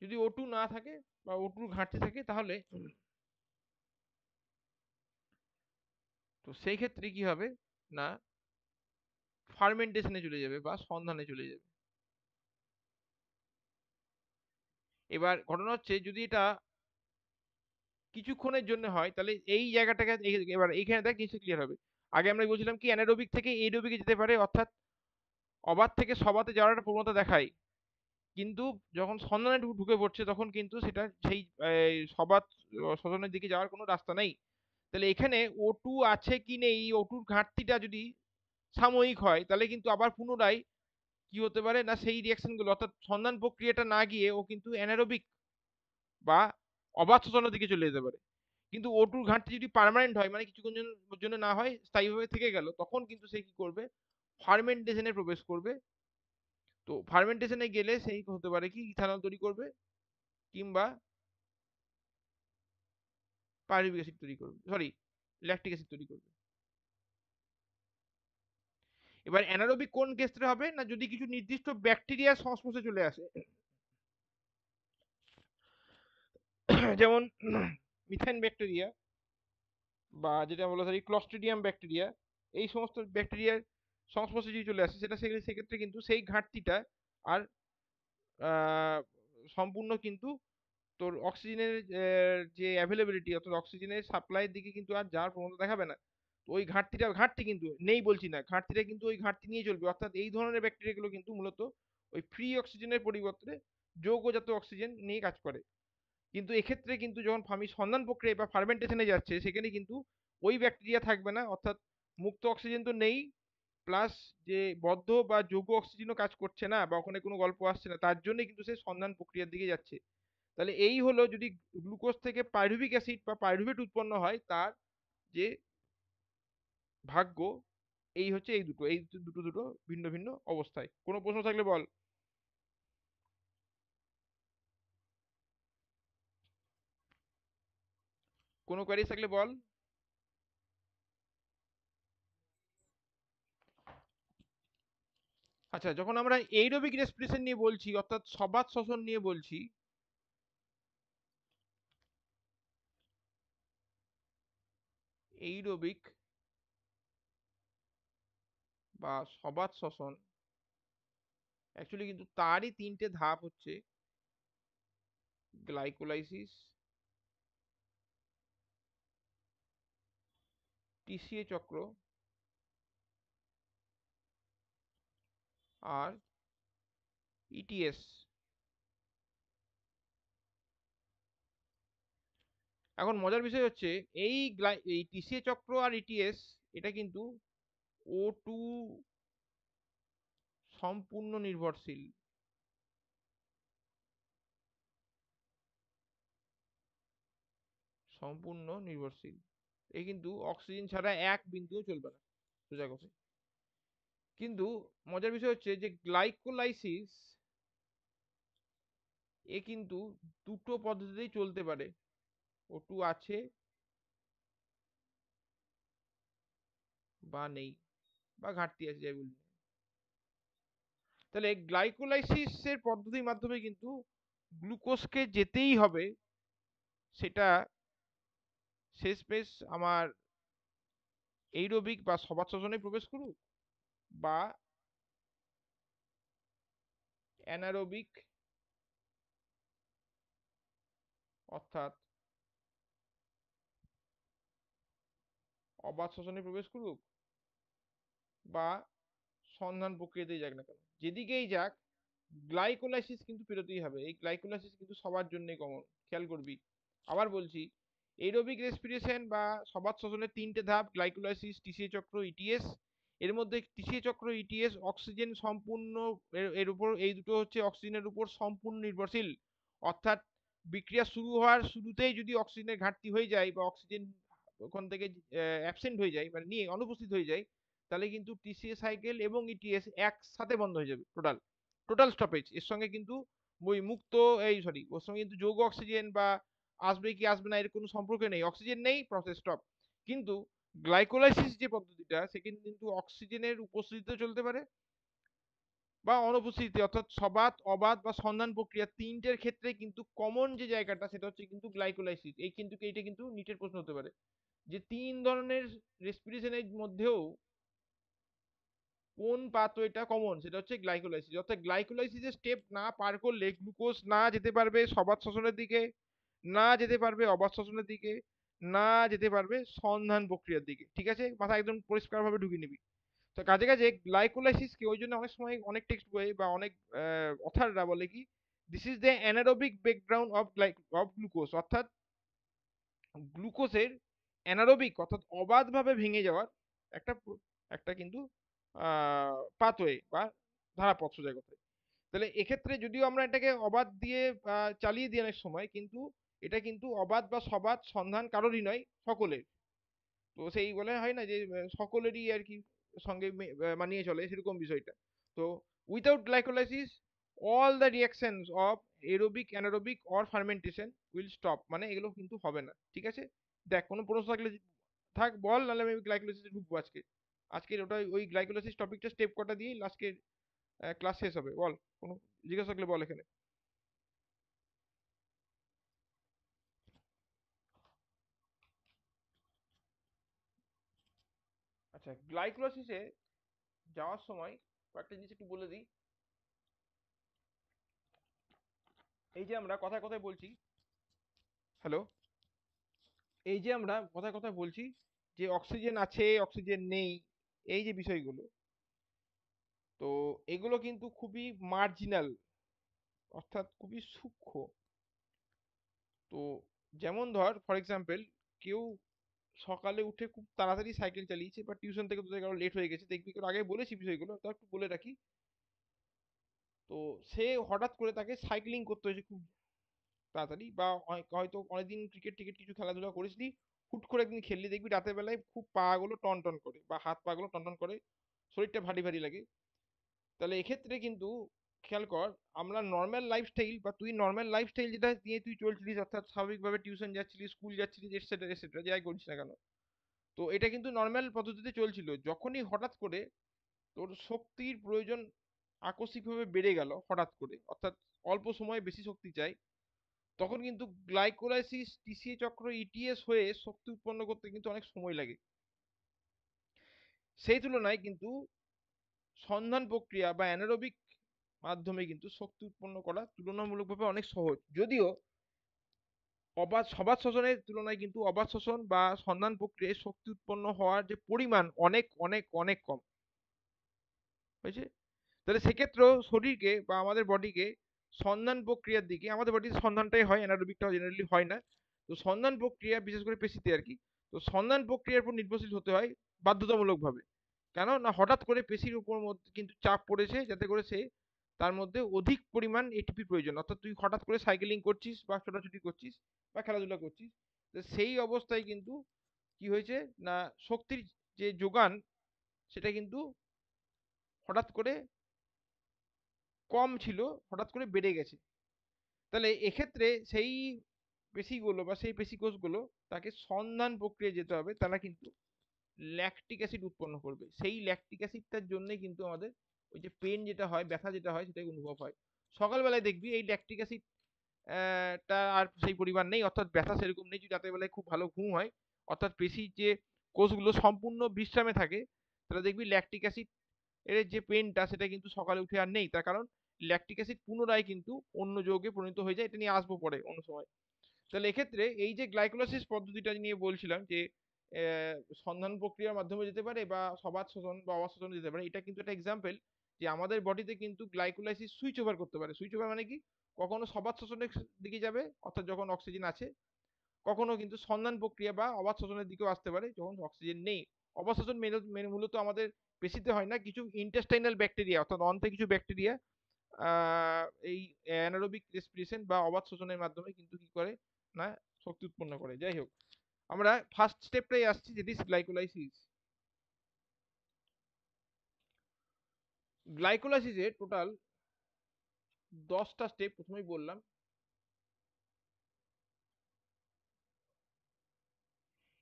যদি O2 না থাকে বা O2 ঘাটতি থাকে, তাহলে তো সেই ক্ষেত্রে কি হবে না, ফার্মেন্টেশনে চলে যাবে বা সন্ধানে চলে যাবে। এবার ঘটনা হচ্ছে, যদি এটা কিছুক্ষণের জন্য হয়, তাহলে এই জায়গাটাকে এবার এইখানে দেখ জিনিসটা ক্লিয়ার হবে। আগে আমরা বলছিলাম কি, অ্যানারোবিক থেকে এইরোবিকে যেতে পারে, অর্থাৎ অবাত থেকে সবাতে যাওয়ার একটা প্রবণতা দেখায়। কিন্তু যখন সন্ধানে ঢুকে পড়ছে, তখন কিন্তু সেটা সেই সবাত শ্বসনের দিকে যাওয়ার কোনো রাস্তা নেই। তাহলে এখানে O2 আছে কি নেই, O2 ঘাটতিটা যদি সাময়িক হয়, তাহলে কিন্তু আবার পুনরায় কি হতে পারে না, সেই রিয়াকশন গুলো, অর্থাৎ সন্ধান প্রক্রিয়াটা না গিয়ে ও কিন্তু অ্যানারোবিক বা অবাত শ্বসনের দিকে চলে যেতে পারে। কিন্তু O2 ঘাটতি যদি পার্মানেন্ট হয়, মানে কিছুক্ষণ জন্য না হয়, স্থায়ীভাবে থেকে গেল, তখন কিন্তু সে কি করবে, ফার্মেন্টেশনে প্রবেশ করবে। তো ফার্মেন্টেশনে গেলে সেই হতে পারে কি, ইথানল তৈরি করবে, কিংবা পাইরুভিক অ্যাসিড তৈরি করবে, সরি, ল্যাকটিক অ্যাসিড তৈরি করবে। এবার অ্যানারোবিক কোন ক্ষেত্রে হবে না, যদি কিছু নির্দিষ্ট ব্যাকটেরিয়ার সংস্পর্শে চলে আসে, যেমন মিথেন ব্যাকটেরিয়া, বা যেটা বলা হয় ক্লস্ট্রিডিয়াম ব্যাকটেরিয়া, এই সমস্ত ব্যাকটেরিয়ার সংস্পর্শে যদি চলে আসে, সেক্ষেত্রে কিন্তু সেই ঘাটতিটা আর সম্পূর্ণ কিন্তু তোর অক্সিজেনের যে অ্যাভেলেবিলিটি, অর্থাৎ অক্সিজেনের সাপ্লাইয়ের দিকে কিন্তু আর যাওয়ার প্রবণতা দেখাবে না। তো ওই ঘাটতি কিন্তু নেই বলছি না, ঘাটতিটা কিন্তু ওই ঘাটতি নিয়ে চলবে। অর্থাৎ এই ধরনের ব্যাকটেরিয়াগুলো কিন্তু মূলত ওই ফ্রি অক্সিজেনের পরিবর্তে যৌগজাত অক্সিজেন নিয়ে কাজ করে। কিন্তু এক্ষেত্রে কিন্তু যখন সন্ধান প্রক্রিয়া বা ফার্মেন্টেশনে যাচ্ছে, সেখানে কিন্তু ওই ব্যাকটেরিয়া থাকবে না, অর্থাৎ মুক্ত অক্সিজেন তো নেই, প্লাস যে বদ্ধ বা যৌগ অক্সিজেনও কাজ করছে না বা ওখানে কোনো গল্প আসছে না, তার জন্য কিন্তু সে সন্ধান প্রক্রিয়ার দিকে যাচ্ছে। তাহলে এই হলো, যদি গ্লুকোজ থেকে পাইরুভিক অ্যাসিড বা পাইরুভেট উৎপন্ন হয়, তার যে ভাগ্য, এই হচ্ছে এই দুটো, দুটো দুটো ভিন্ন ভিন্ন অবস্থায়। কোনো প্রশ্ন থাকলে বল। কোনো কোয়ারি থাকলে বল। আচ্ছা, যখন আমরা এইরোবিক রেসপিরেশন নিয়ে বলছি, অর্থাৎ সবাত শ্বসন নিয়ে বলছি, এইরোবিক বা সবাত শ্বসন, অ্যাকচুয়ালি কিন্তু তারই তিনটে ধাপ হচ্ছে: গ্লাইকোলাইসিস, টিসিএ চক্র, আর ইটিএস। এখন মজার বিষয় হচ্ছে, এই টিসিএ চক্র আর ইটিএস, এটা কিন্তু O2 সম্পূর্ণ নির্ভরশীল। সম্পূর্ণ নির্ভরশীল। এই কিন্তু অক্সিজেন ছাড়া এক বিন্দুও চলবে না, সোজা কথা। কিন্তু মজার বিষয় হচ্ছে যে গ্লাইকোলাইসিস, এ কিন্তু দুটো পদ্ধতিতেই চলতে পারে। O2 আছে বা নেই, বা ঘাটতি আছে, যাই বলি। তাহলে গ্লাইকোলাইসিসের পদ্ধতির মাধ্যমে কিন্তু গ্লুকোজকে যেতেই হবে, সেটা শেষমেশ আমার এইরোবিক বা সবাত শ্বসনে প্রবেশ করুক, বা অ্যানারোবিক, অর্থাৎ অবাত শ্বসনে প্রবেশ করুক, বা সন্ধান প্রক্রিয়াতেই যাক না কেন, যেদিকেই যাক, গ্লাইকোলাইসিস কিন্তু পেরোতেই হবে। এই গ্লাইকোলাইসিস কিন্তু সবার জন্যই কমন, খেয়াল করবি। আবার বলছি, এরোবিক রেসপিরেশন বা সবাত শ্বসনের তিনটে ধাপ: গ্লাইকোলাইসিস, টিসিএ চক্র, ইটিএস। এর মধ্যে টিসিএ চক্র, ইটিএস অক্সিজেন সম্পূর্ণ, এর উপর, এই দুটো হচ্ছে অক্সিজেনের উপর সম্পূর্ণ নির্ভরশীল। অর্থাৎ বিক্রিয়া শুরু হওয়ার শুরুতেই যদি অক্সিজেনের ঘাটতি হয়ে যায় বা অক্সিজেন ওখান থেকে অ্যাবসেন্ট হয়ে যায়, মানে নিয়ে অনুপস্থিত হয়ে যায়, তাহলে কিন্তু টিসিএ সাইকেল এবং ইটিএস একসাথে বন্ধ হয়ে যাবে, টোটাল টোটাল স্টপেজ। এর সঙ্গে কিন্তু ওই মুক্ত, এই সরি, ওর সঙ্গে কিন্তু যৌগ অক্সিজেন বা আসবে কি আসবে না এর কোনো সম্পর্ক নেই, অক্সিজেন নেই, প্রসেস স্টপ। কিন্তু গ্লাইকোলাইসিস যে পদ্ধতিটা, সেখানে কিন্তু অক্সিজেনের উপস্থিতিতে চলতে পারে বা অনুপস্থিতিতে, অর্থাৎ সবাত, অবাত বা সন্ধান প্রক্রিয়া তিনটের ক্ষেত্রে কিন্তু কমন যে জায়গাটা, সেটা হচ্ছে কিন্তু গ্লাইকোলাইসিস। এইটা কিন্তু নিটের প্রশ্ন হতে পারে, যে তিন ধরনের রেসপিরেশনের মধ্যেও কোন পাথওয়েটা কমন, সেটা হচ্ছে গ্লাইকোলাইসিস। অর্থাৎ গ্লাইকোলাইসিসের স্টেপ না পার করলে গ্লুকোজ না যেতে পারবে সবাত শ্বসনের দিকে, না যেতে পারবে অবাত শ্বসনের দিকে, না যেতে পারবে সন্ধান প্রক্রিয়ার দিকে। ঠিক আছে, মাথা একদম পরিষ্কার ভাবে ঢুকিয়ে নিবি। তো কাজে কাজে গ্লাইকোলাইসিসকে ওই জন্য অনেক সময় অনেক টেক্সট বই বা অনেক অথাররা বলে কি, this is the anaerobic breakdown of glucose, অর্থাৎ গ্লুকোজের অ্যানারোবিক, অর্থাৎ অবাধভাবে ভেঙে যাওয়ার একটা একটা কিন্তু পাথওয়ে বা ধারাপথ, সোজা কথায়। তাহলে এক্ষেত্রে যদিও আমরা এটাকে অবাধ দিয়ে চালিয়ে দিই অনেক সময়, কিন্তু এটা কিন্তু অবাধ বা সবাধ সন্ধান কারোরই নয়, সকলের। তো সেই বলে হয় না যে সকলেরই আর কি সঙ্গে মানিয়ে চলে, সেরকম বিষয়টা। তো without glycolysis all the reactions of aerobic, anaerobic or fermentation will stop, মানে এগুলো কিন্তু হবে না। ঠিক আছে, দেখ কোনো প্রশ্ন থাকলে থাক বল, নাহলে আমি গ্লাইকোলাইসিসে ঢুকবো আজকে। আজকের ওটা ওই গ্লাইকোলাইসিস টপিকটা স্টেপ কটা দিয়েই আজকের ক্লাস শেষ হবে। বল, কোনো জিজ্ঞাসা থাকলে বল এখানে। আচ্ছা, গ্লাইকোলাইসিসে যাওয়ার সময় কয়েকটা জিনিস একটু বলে দিই। এই যে আমরা কথায় কথায় বলছি, হ্যালো, এই যে আমরা কথায় কথায় বলছি যে অক্সিজেন আছে, অক্সিজেন নেই, এই যে বিষয়গুলো, তো এগুলো কিন্তু খুবই মার্জিনাল, অর্থাৎ খুবই সূক্ষ্ম। তো যেমন ধর ফর এক্সাম্পল, কেউ সকালে উঠে খুব তাড়াতাড়ি সাইকেল চালিয়েছে বা টিউশন থেকে তোদের কারো লেট হয়ে গেছে, দেখবি তোর আগে বলেছি বিষয়গুলো, তা একটু বলে রাখি। তো সে হঠাৎ করে তাকে সাইক্লিং করতে হয়েছে খুব তাড়াতাড়ি, বা হয়তো অনেকদিন ক্রিকেট টিকেট কিছু খেলাধুলা করেছিলি, হুট করে একদিন খেললি, দেখবি রাতের বেলায় খুব পা গুলো টন টন করে বা হাত পা গুলো টন টন করে, শরীরটা ভারী ভারী লাগে। তাহলে এক্ষেত্রে কিন্তু খেয়াল কর, আমরা নর্মাল লাইফস্টাইল বা তুই নর্মাল লাইফস্টাইল যেটা নিয়ে তুই চলছিলিস, অর্থাৎ স্বাভাবিকভাবে টিউশন যাচ্ছিলিস, স্কুল যাচ্ছিলিস, এটসেট্রা এটসেট্রা, যাই করিস না কেন, তো এটা কিন্তু নর্মাল পদ্ধতিতে চলছিল। যখনই হঠাৎ করে তোর শক্তির প্রয়োজন আকস্মিকভাবে বেড়ে গেল হঠাৎ করে, অর্থাৎ অল্প সময়ে বেশি শক্তি চাই, তখন কিন্তু গ্লাইকোলাইসিস, টিসিএ চক্র, ইটিএস হয়ে শক্তি উৎপন্ন করতে কিন্তু অনেক সময় লাগে। সেই তুলনায় কিন্তু সন্ধান প্রক্রিয়া বা অ্যানারোবিক মাধ্যমে কিন্তু শক্তি উৎপন্ন করা তুলনামূলকভাবে অনেক সহজ, যদিও সবাত শ্বসনের তুলনায় কিন্তু অবাত শ্বসন বা সন্ধান প্রক্রিয়ায় শক্তি উৎপন্ন হওয়ার যে পরিমাণ অনেক অনেক অনেক কম হয়েছে। তাহলে সেক্ষেত্রেও শরীরকে বা আমাদের বডিকে সন্ধান প্রক্রিয়ার দিকে, আমাদের বডির সন্ধানটাই হয়, অ্যানারোবিকটা জেনারেলি হয় না। তো সন্ধান প্রক্রিয়া বিশেষ করে পেশিতে আর কি, তো সন্ধান প্রক্রিয়ার উপর নির্ভরশীল হতে হয় বাধ্যতামূলকভাবে। কেন না, হঠাৎ করে পেশির উপর মধ্যে কিন্তু চাপ পড়েছে, যাতে করে সে তার মধ্যে অধিক পরিমাণ এটিপি প্রয়োজন, অর্থাৎ তুই হঠাৎ করে সাইকেলিং করছিস বা ছোটাছুটি করছিস বা খেলাধুলা করছিস, তো সেই অবস্থায় কিন্তু কি হয়েছে না, শক্তির যে যোগান সেটা কিন্তু হঠাৎ করে কম ছিল, হঠাৎ করে বেড়ে গেছে। তাহলে এক্ষেত্রে সেই পেশিগুলো বা সেই পেশিকোষগুলো তাকে সন্ধান প্রক্রিয়ায় যেতে হবে, তারা কিন্তু ল্যাকটিক অ্যাসিড উৎপন্ন করবে। সেই ল্যাকটিক অ্যাসিডটার জন্যই কিন্তু আমাদের ওই যে পেন যেটা হয়, ব্যথা যেটা হয়, সেটাই অনুভব হয়। সকালবেলায় দেখবি এই ল্যাকটিক অ্যাসিড টা আর সেই পরিমাণ নেই, অর্থাৎ ব্যথা সেরকম নেই। যদি রাতের বেলায় খুব ভালো ঘুম হয়, অর্থাৎ পেশির যে কোষগুলো সম্পূর্ণ বিশ্রামে থাকে, তাহলে দেখবি ল্যাকটিক অ্যাসিড এর যে পেনটা সেটা কিন্তু সকালে উঠে আর নেই। তার কারণ ল্যাকটিক অ্যাসিড পুনরায় কিন্তু অন্য যৌগে পরিণত হয়ে যায়। এটা নিয়ে আসবো পরে অন্য সময়। তাহলে এক্ষেত্রে এই যে গ্লাইকোলাইসিস পদ্ধতিটা নিয়ে বলছিলাম যে সন্ধান প্রক্রিয়ার মাধ্যমে যেতে পারে বা সবাত শোষণ বা অবাত শোষণে যেতে পারে, এটা কিন্তু একটা এক্সাম্পল যে আমাদের বডিতে কিন্তু গ্লাইকোলাইসিস সুইচ ওভার করতে পারে। সুইচ ওভার মানে কি, কখনো সবাত শোষণের দিকে যাবে অর্থাৎ যখন অক্সিজেন আছে, কখনো কিন্তু সন্ধান প্রক্রিয়া বা অবাত শোষণের দিকেও আসতে পারে যখন অক্সিজেন নেই। অবাত শোষণ মূলত আমাদের পেশিতে হয় না, কিছু ইন্টেস্টাইনাল ব্যাকটেরিয়া অর্থাৎ অন্তে কিছু ব্যাকটেরিয়া এই অ্যানারোবিক রেসপিরেশন বা অবাত শোষণের মাধ্যমে কিন্তু কি করে না, শক্তি উৎপন্ন করে। যাই হোক, আমরা ফার্স্ট স্টেপটাই আসছি, যেটি গ্লাইকোলাইসিস। গ্লাইকোলাইসিসে টোটাল 10টা স্টেপ প্রথমেই বললাম,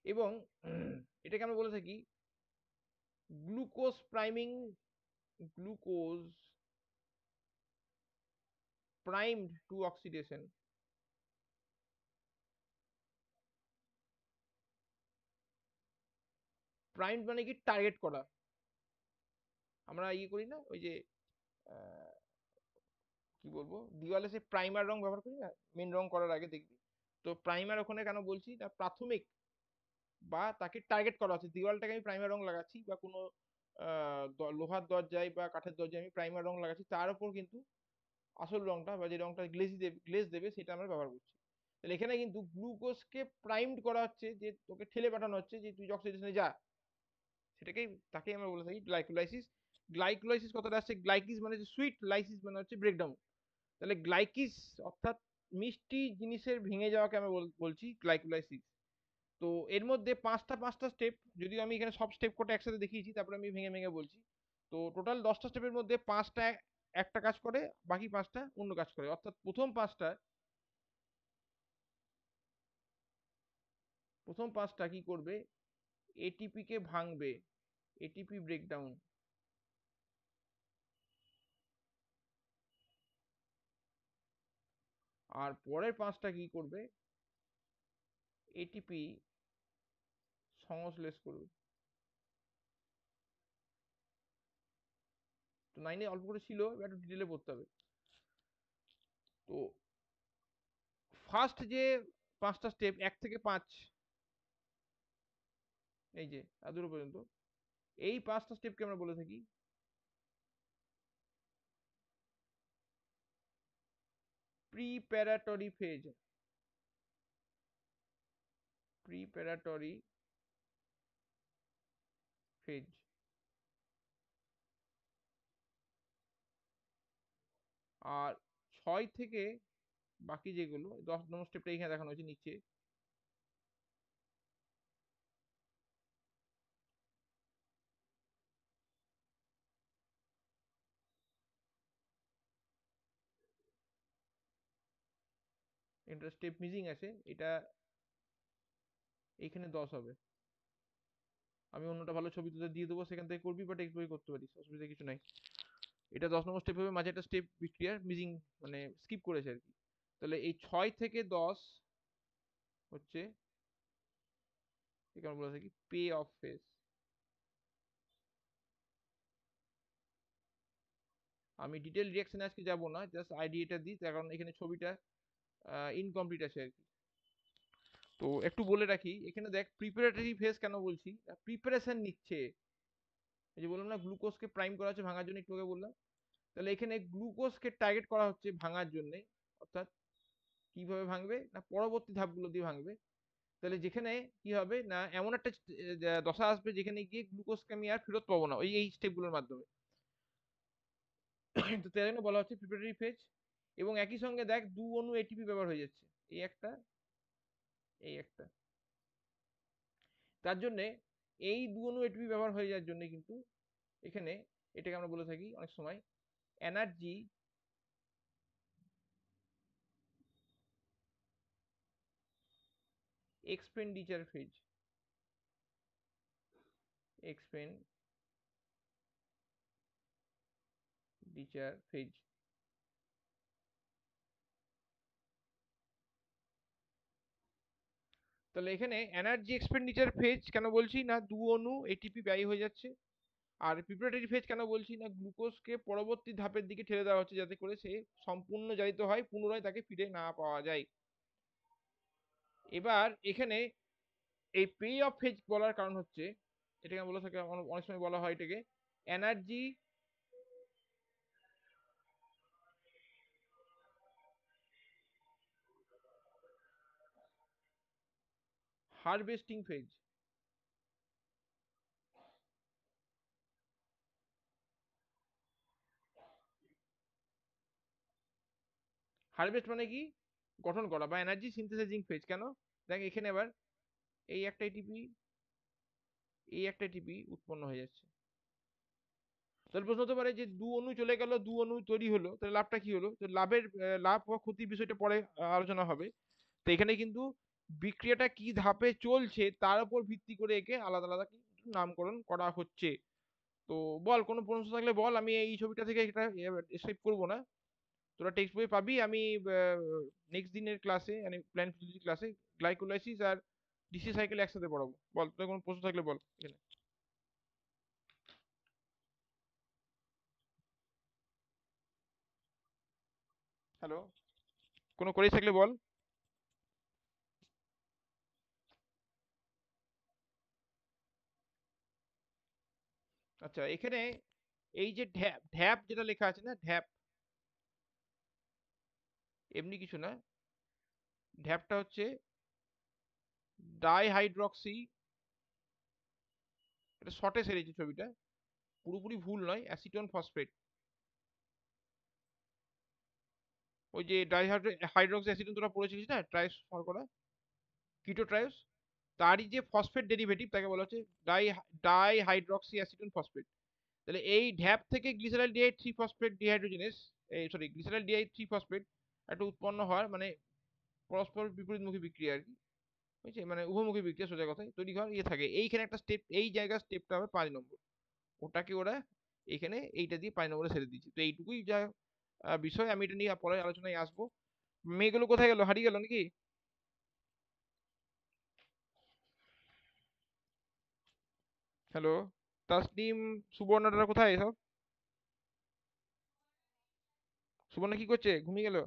এবং এটাকে আমরা বলে থাকি glucose priming, glucose primed to oxidation. Primed মানে কি, টার্গেট করা। আমরা ইয়ে করি না, ওই যে আহ, কি বলবো, দিওয়ালে সে প্রাইমার রং ব্যবহার করি না মেন রং করার আগে, দেখবি। তো প্রাইমার ওখানে কেন বলছি না, প্রাথমিক বা তাকে টার্গেট করা হচ্ছে, দেওয়ালটাকে আমি প্রাইমার রং লাগাচ্ছি বা কোনো লোহার দরজায় বা কাঠের দরজায় আমি প্রাইমার রং লাগাচ্ছি, তার উপর কিন্তু আসল রংটা বা যে রংটা গ্লেজ দেবে সেটা আমরা ব্যবহার করছি। তাহলে এখানে কিন্তু গ্লুকোজকে প্রাইমড করা হচ্ছে, যে তোকে ঠেলে পাঠানো হচ্ছে যে তুই অক্সিডেশনে যা, সেটাকেই তাকেই আমরা বলে থাকি গ্লাইকোলাইসিস। গ্লাইকোলাইসিস কথাটা আসছে, গ্লাইকিস মানে হচ্ছে সুইট, লাইসিস মানে হচ্ছে ব্রেকডাউন। তাহলে গ্লাইকিস অর্থাৎ মিষ্টি জিনিসের ভেঙে যাওয়াকে আমরা বলছি গ্লাইকোলাইসিস। তো এর মধ্যে পাঁচটা পাঁচটা স্টেপ, যদিও আমি এখানে সব স্টেপ কোটা একসাথে দেখিয়েছি, তারপরে আমি ভেঙে ভেঙে বলছি। তো টোটাল 10টা স্টেপের মধ্যে পাঁচটা একটা কাজ করে, বাকি পাঁচটা অন্য কাজ করে। অর্থাৎ প্রথম পাঁচটা কি করবে, এটিপি কে ভাঙবে, এটিপি ব্রেকডাউন। আর পরের পাঁচটা কি করবে, এটিপি সংশ্লেষ করবে। তো নাইনে অল্প করে ছিল, এবার একটু ডিটেলে পড়তে হবে। তো ফার্স্ট যে পাঁচটা স্টেপ, 1 থেকে 5, এই যে এত দূর পর্যন্ত, এই পাঁচটা স্টেপকে আমরা বলে থাকি প্রিপারেটরি ফেজ, প্রিপারেটরি ফেজ। আর 6 থেকে বাকি যেগুলো 10 নম্বর স্টেপটা এখানে দেখানো হয়েছে নিচে। এটা স্টেপ মিসিং আছে, এটা এখানে 10 হবে। আমি অন্যটা ভালো ছবি তুলে দিয়ে দেবো, সেখান থেকে করবি বা টেক্সট বই করতে পারিস, অসুবিধা কিছু নাই। এটা 10 নম্বর স্টেপ হবে, মাঝে একটা স্টেপ বিক্রিয়ার মিসিং, মানে স্কিপ করেছে আর কি। তাহলে এই 6 থেকে 10 হচ্ছে, কেমন বলা কি, পে অফ ফেজ। আমি ডিটেল রিয়াকশনে আজকে যাব না, জাস্ট আইডিয়াটা দিই, তার কারণ এখানে ছবিটা ইনকমপ্লিট আছে আর কি। তো একটু বলে রাখি, এখানে দেখ প্রিপারেটরি ফেজ কেন বলছি, প্রিপারেশন নিচ্ছে। এই যে বললাম না গ্লুকোজকে প্রাইম করা হচ্ছে ভাঙার জন্য, একটু আগে বললাম। তাহলে এখানে গ্লুকোজকে টার্গেট করা হচ্ছে ভাঙার জন্য, অর্থাৎ কিভাবে ভাঙবে না পরবর্তী ধাপগুলো দিয়ে ভাঙবে। তাহলে যেখানে কি হবে না এমন একটা দশা আসবে যেখানে গিয়ে গ্লুকোজকে আমি আর ফেরত পাবো না ওই এই স্টেপগুলোর মাধ্যমে। তো তাই জন্য বলা হচ্ছে প্রিপারেটরি ফেজ। এবং একই সঙ্গে দেখ 2 অণু এটিপি ব্যবহার হয়ে যাচ্ছে, এই একটা, এই একটা। তার জন্যে এই 2 অণু এটিপি ব্যবহার হয়ে যাওয়ার জন্য কিন্তু এখানে এটাকে আমরা বলে থাকি অনেক সময় energy expenditure phase, expenditure phase. তাহলে এখানে এনার্জি এক্সপেন্ডিচার ফেজ কেন বলছি না 2 অণু এটিপি ব্যয় হয়ে যাচ্ছে। আর প্রিপারেটরি ফেজ কেন বলছি না গ্লুকোজকে পরবর্তী ধাপের দিকে ঠেলে দেওয়া হচ্ছে যাতে করে সে সম্পূর্ণ জারিত হয়, পুনরায় তাকে ফিরে না পাওয়া যায়। এবার এখানে এই পে অফ ফেজ বলার কারণ হচ্ছে, এটাকে বলা থাকে অনেক সময় বলা হয় এটাকে এনার্জি হারভেস্টিং ফেজ। হারভেস্ট মানে কি, গঠন করা বা এনার্জি সিনথেসাইজিং ফেজ। কেন, দেখ এখানে আবার এই একটা এটিপি, এই একটা এটিপি উৎপন্ন হয়ে যাচ্ছে। তাহলে প্রশ্ন হতে পারে যে 2 অণু চলে গেল, 2 অণু তৈরি হলো, তাহলে লাভটা কি হলো। তো লাভের লাভ বা ক্ষতির বিষয়টা পরে আলোচনা হবে। তো এখানে কিন্তু বিক্রিয়াটা কি ধাপে চলছে তার উপর ভিত্তি করে একে আলাদা আলাদা কিন্তু নামকরণ করা হচ্ছে। তো বল কোনো প্রশ্ন থাকলে বল, আমি এই ছবিটা থেকে এটা স্কিপ করবো না। তোরা টেক্সট বই পাবি, আমি নেক্সট দিনের ক্লাসে মানে প্ল্যান ফিজিওলজি ক্লাসে গ্লাইকোলাইসিস আর ডিসি সাইকেল একসাথে পড়াবো। বল তোর কোনো প্রশ্ন থাকলে বল এখানে। হ্যালো, কোনো কোয়েরি থাকলে বল। আচ্ছা এখানে এই যে ঢ্যাপ ঢ্যাপ যেটা লেখা আছে না, ঢ্যাপ এমনি কিছু না। ঢ্যাপটা হচ্ছে ডাইহাইড্রক্সি, এটা শর্টে সেরেছে ছবিটা, পুরোপুরি ভুল নয়, অ্যাসিটন ফসফেট। ওই যে হাইড্রক্সি অ্যাসিটন তোরা পড়েছিলিস না, ট্রাইস শর্করা, কিটো ট্রাইস, তারই যে ফসফেট ডেরিভেটিভ তাকে বলা হচ্ছে ডাই ডাইহাইড্রক্সি অ্যাসিটন ফসফেট। তাহলে এই ঢ্যাপ থেকে গ্লিসারাইল ডিহাইড থ্রি ফসফেট ডিহাইড্রোজেনেস, এই সরি গ্লিসারাইল ডিহাইড থ্রি ফসফেট একটা উৎপন্ন হওয়ার মানে পরস্পর বিপরীতমুখী বিক্রিয়া আর কি, বুঝছে, মানে উভমুখী বিক্রিয়া সোজা কথায় তৈরি হওয়ার ইয়ে থাকে। এইখানে একটা স্টেপ, এই জায়গার স্টেপটা হবে 5 নম্বর, ওটাকে ওরা এইখানে এইটা দিয়ে 5 নম্বরে ছেড়ে দিচ্ছে। তো এইটুকুই যা বিষয়, আমি এটা নিয়ে পরে আলোচনায় আসবো। মেয়েগুলো কোথায় গেল, হারিয়ে গেল নাকি? হ্যালো, তাসনিম, সুবর্ণারা কোথায় সব? সুবর্ণা কি করছে, ঘুমিয়ে গেল?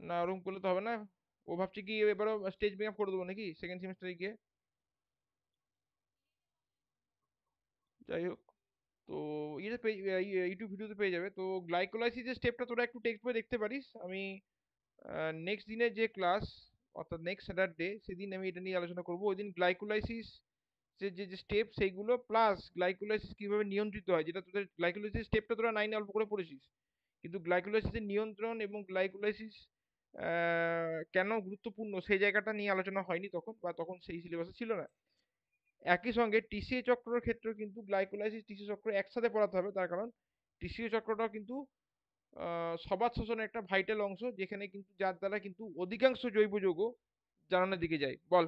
না ওরকম করলে তো হবে না। ও ভাবছে কি এবারও স্টেজ মেকআপ করে দেবো নাকি সেকেন্ড সেমিস্টারে গিয়ে। যাই হোক, তো ইউটিউব ভিডিওতে পেয়ে যাবে। তো গ্লাইকোলাইসিসের স্টেপটা তোরা একটু টেক্সট বই দেখতে পারিস। আমি নেক্সট দিনের যে ক্লাস, অর্থাৎ নেক্সট স্যাটারডে, সেদিন আমি এটা নিয়ে আলোচনা করবো। ওই দিন গ্লাইকোলাইসিস যে যে যে স্টেপ সেইগুলো, প্লাস গ্লাইকোলাইসিস কিভাবে নিয়ন্ত্রিত হয়, যেটা তোদের গ্লাইকোলাইসিস স্টেপটা তোরা 9 অল্প করে পড়েছিস, কিন্তু গ্লাইকোলাইসিসের নিয়ন্ত্রণ এবং গ্লাইকোলাইসিস কেন গুরুত্বপূর্ণ সেই জায়গাটা নিয়ে আলোচনা হয়নি তখন, বা তখন সেই সিলেবাসে ছিল না। একই সঙ্গে টিসিএ চক্রের ক্ষেত্রেও কিন্তু গ্লাইকোলাইসিস টিসিএ চক্র একসাথে পড়াতে হবে, তার কারণ টিসিএ চক্রটাও কিন্তু সবাত শ্বসনের একটা ভাইটাল অংশ, যেখানে কিন্তু যার দ্বারা কিন্তু অধিকাংশ জৈব যৌগ জ্বালানোর দিকে যায়। বল।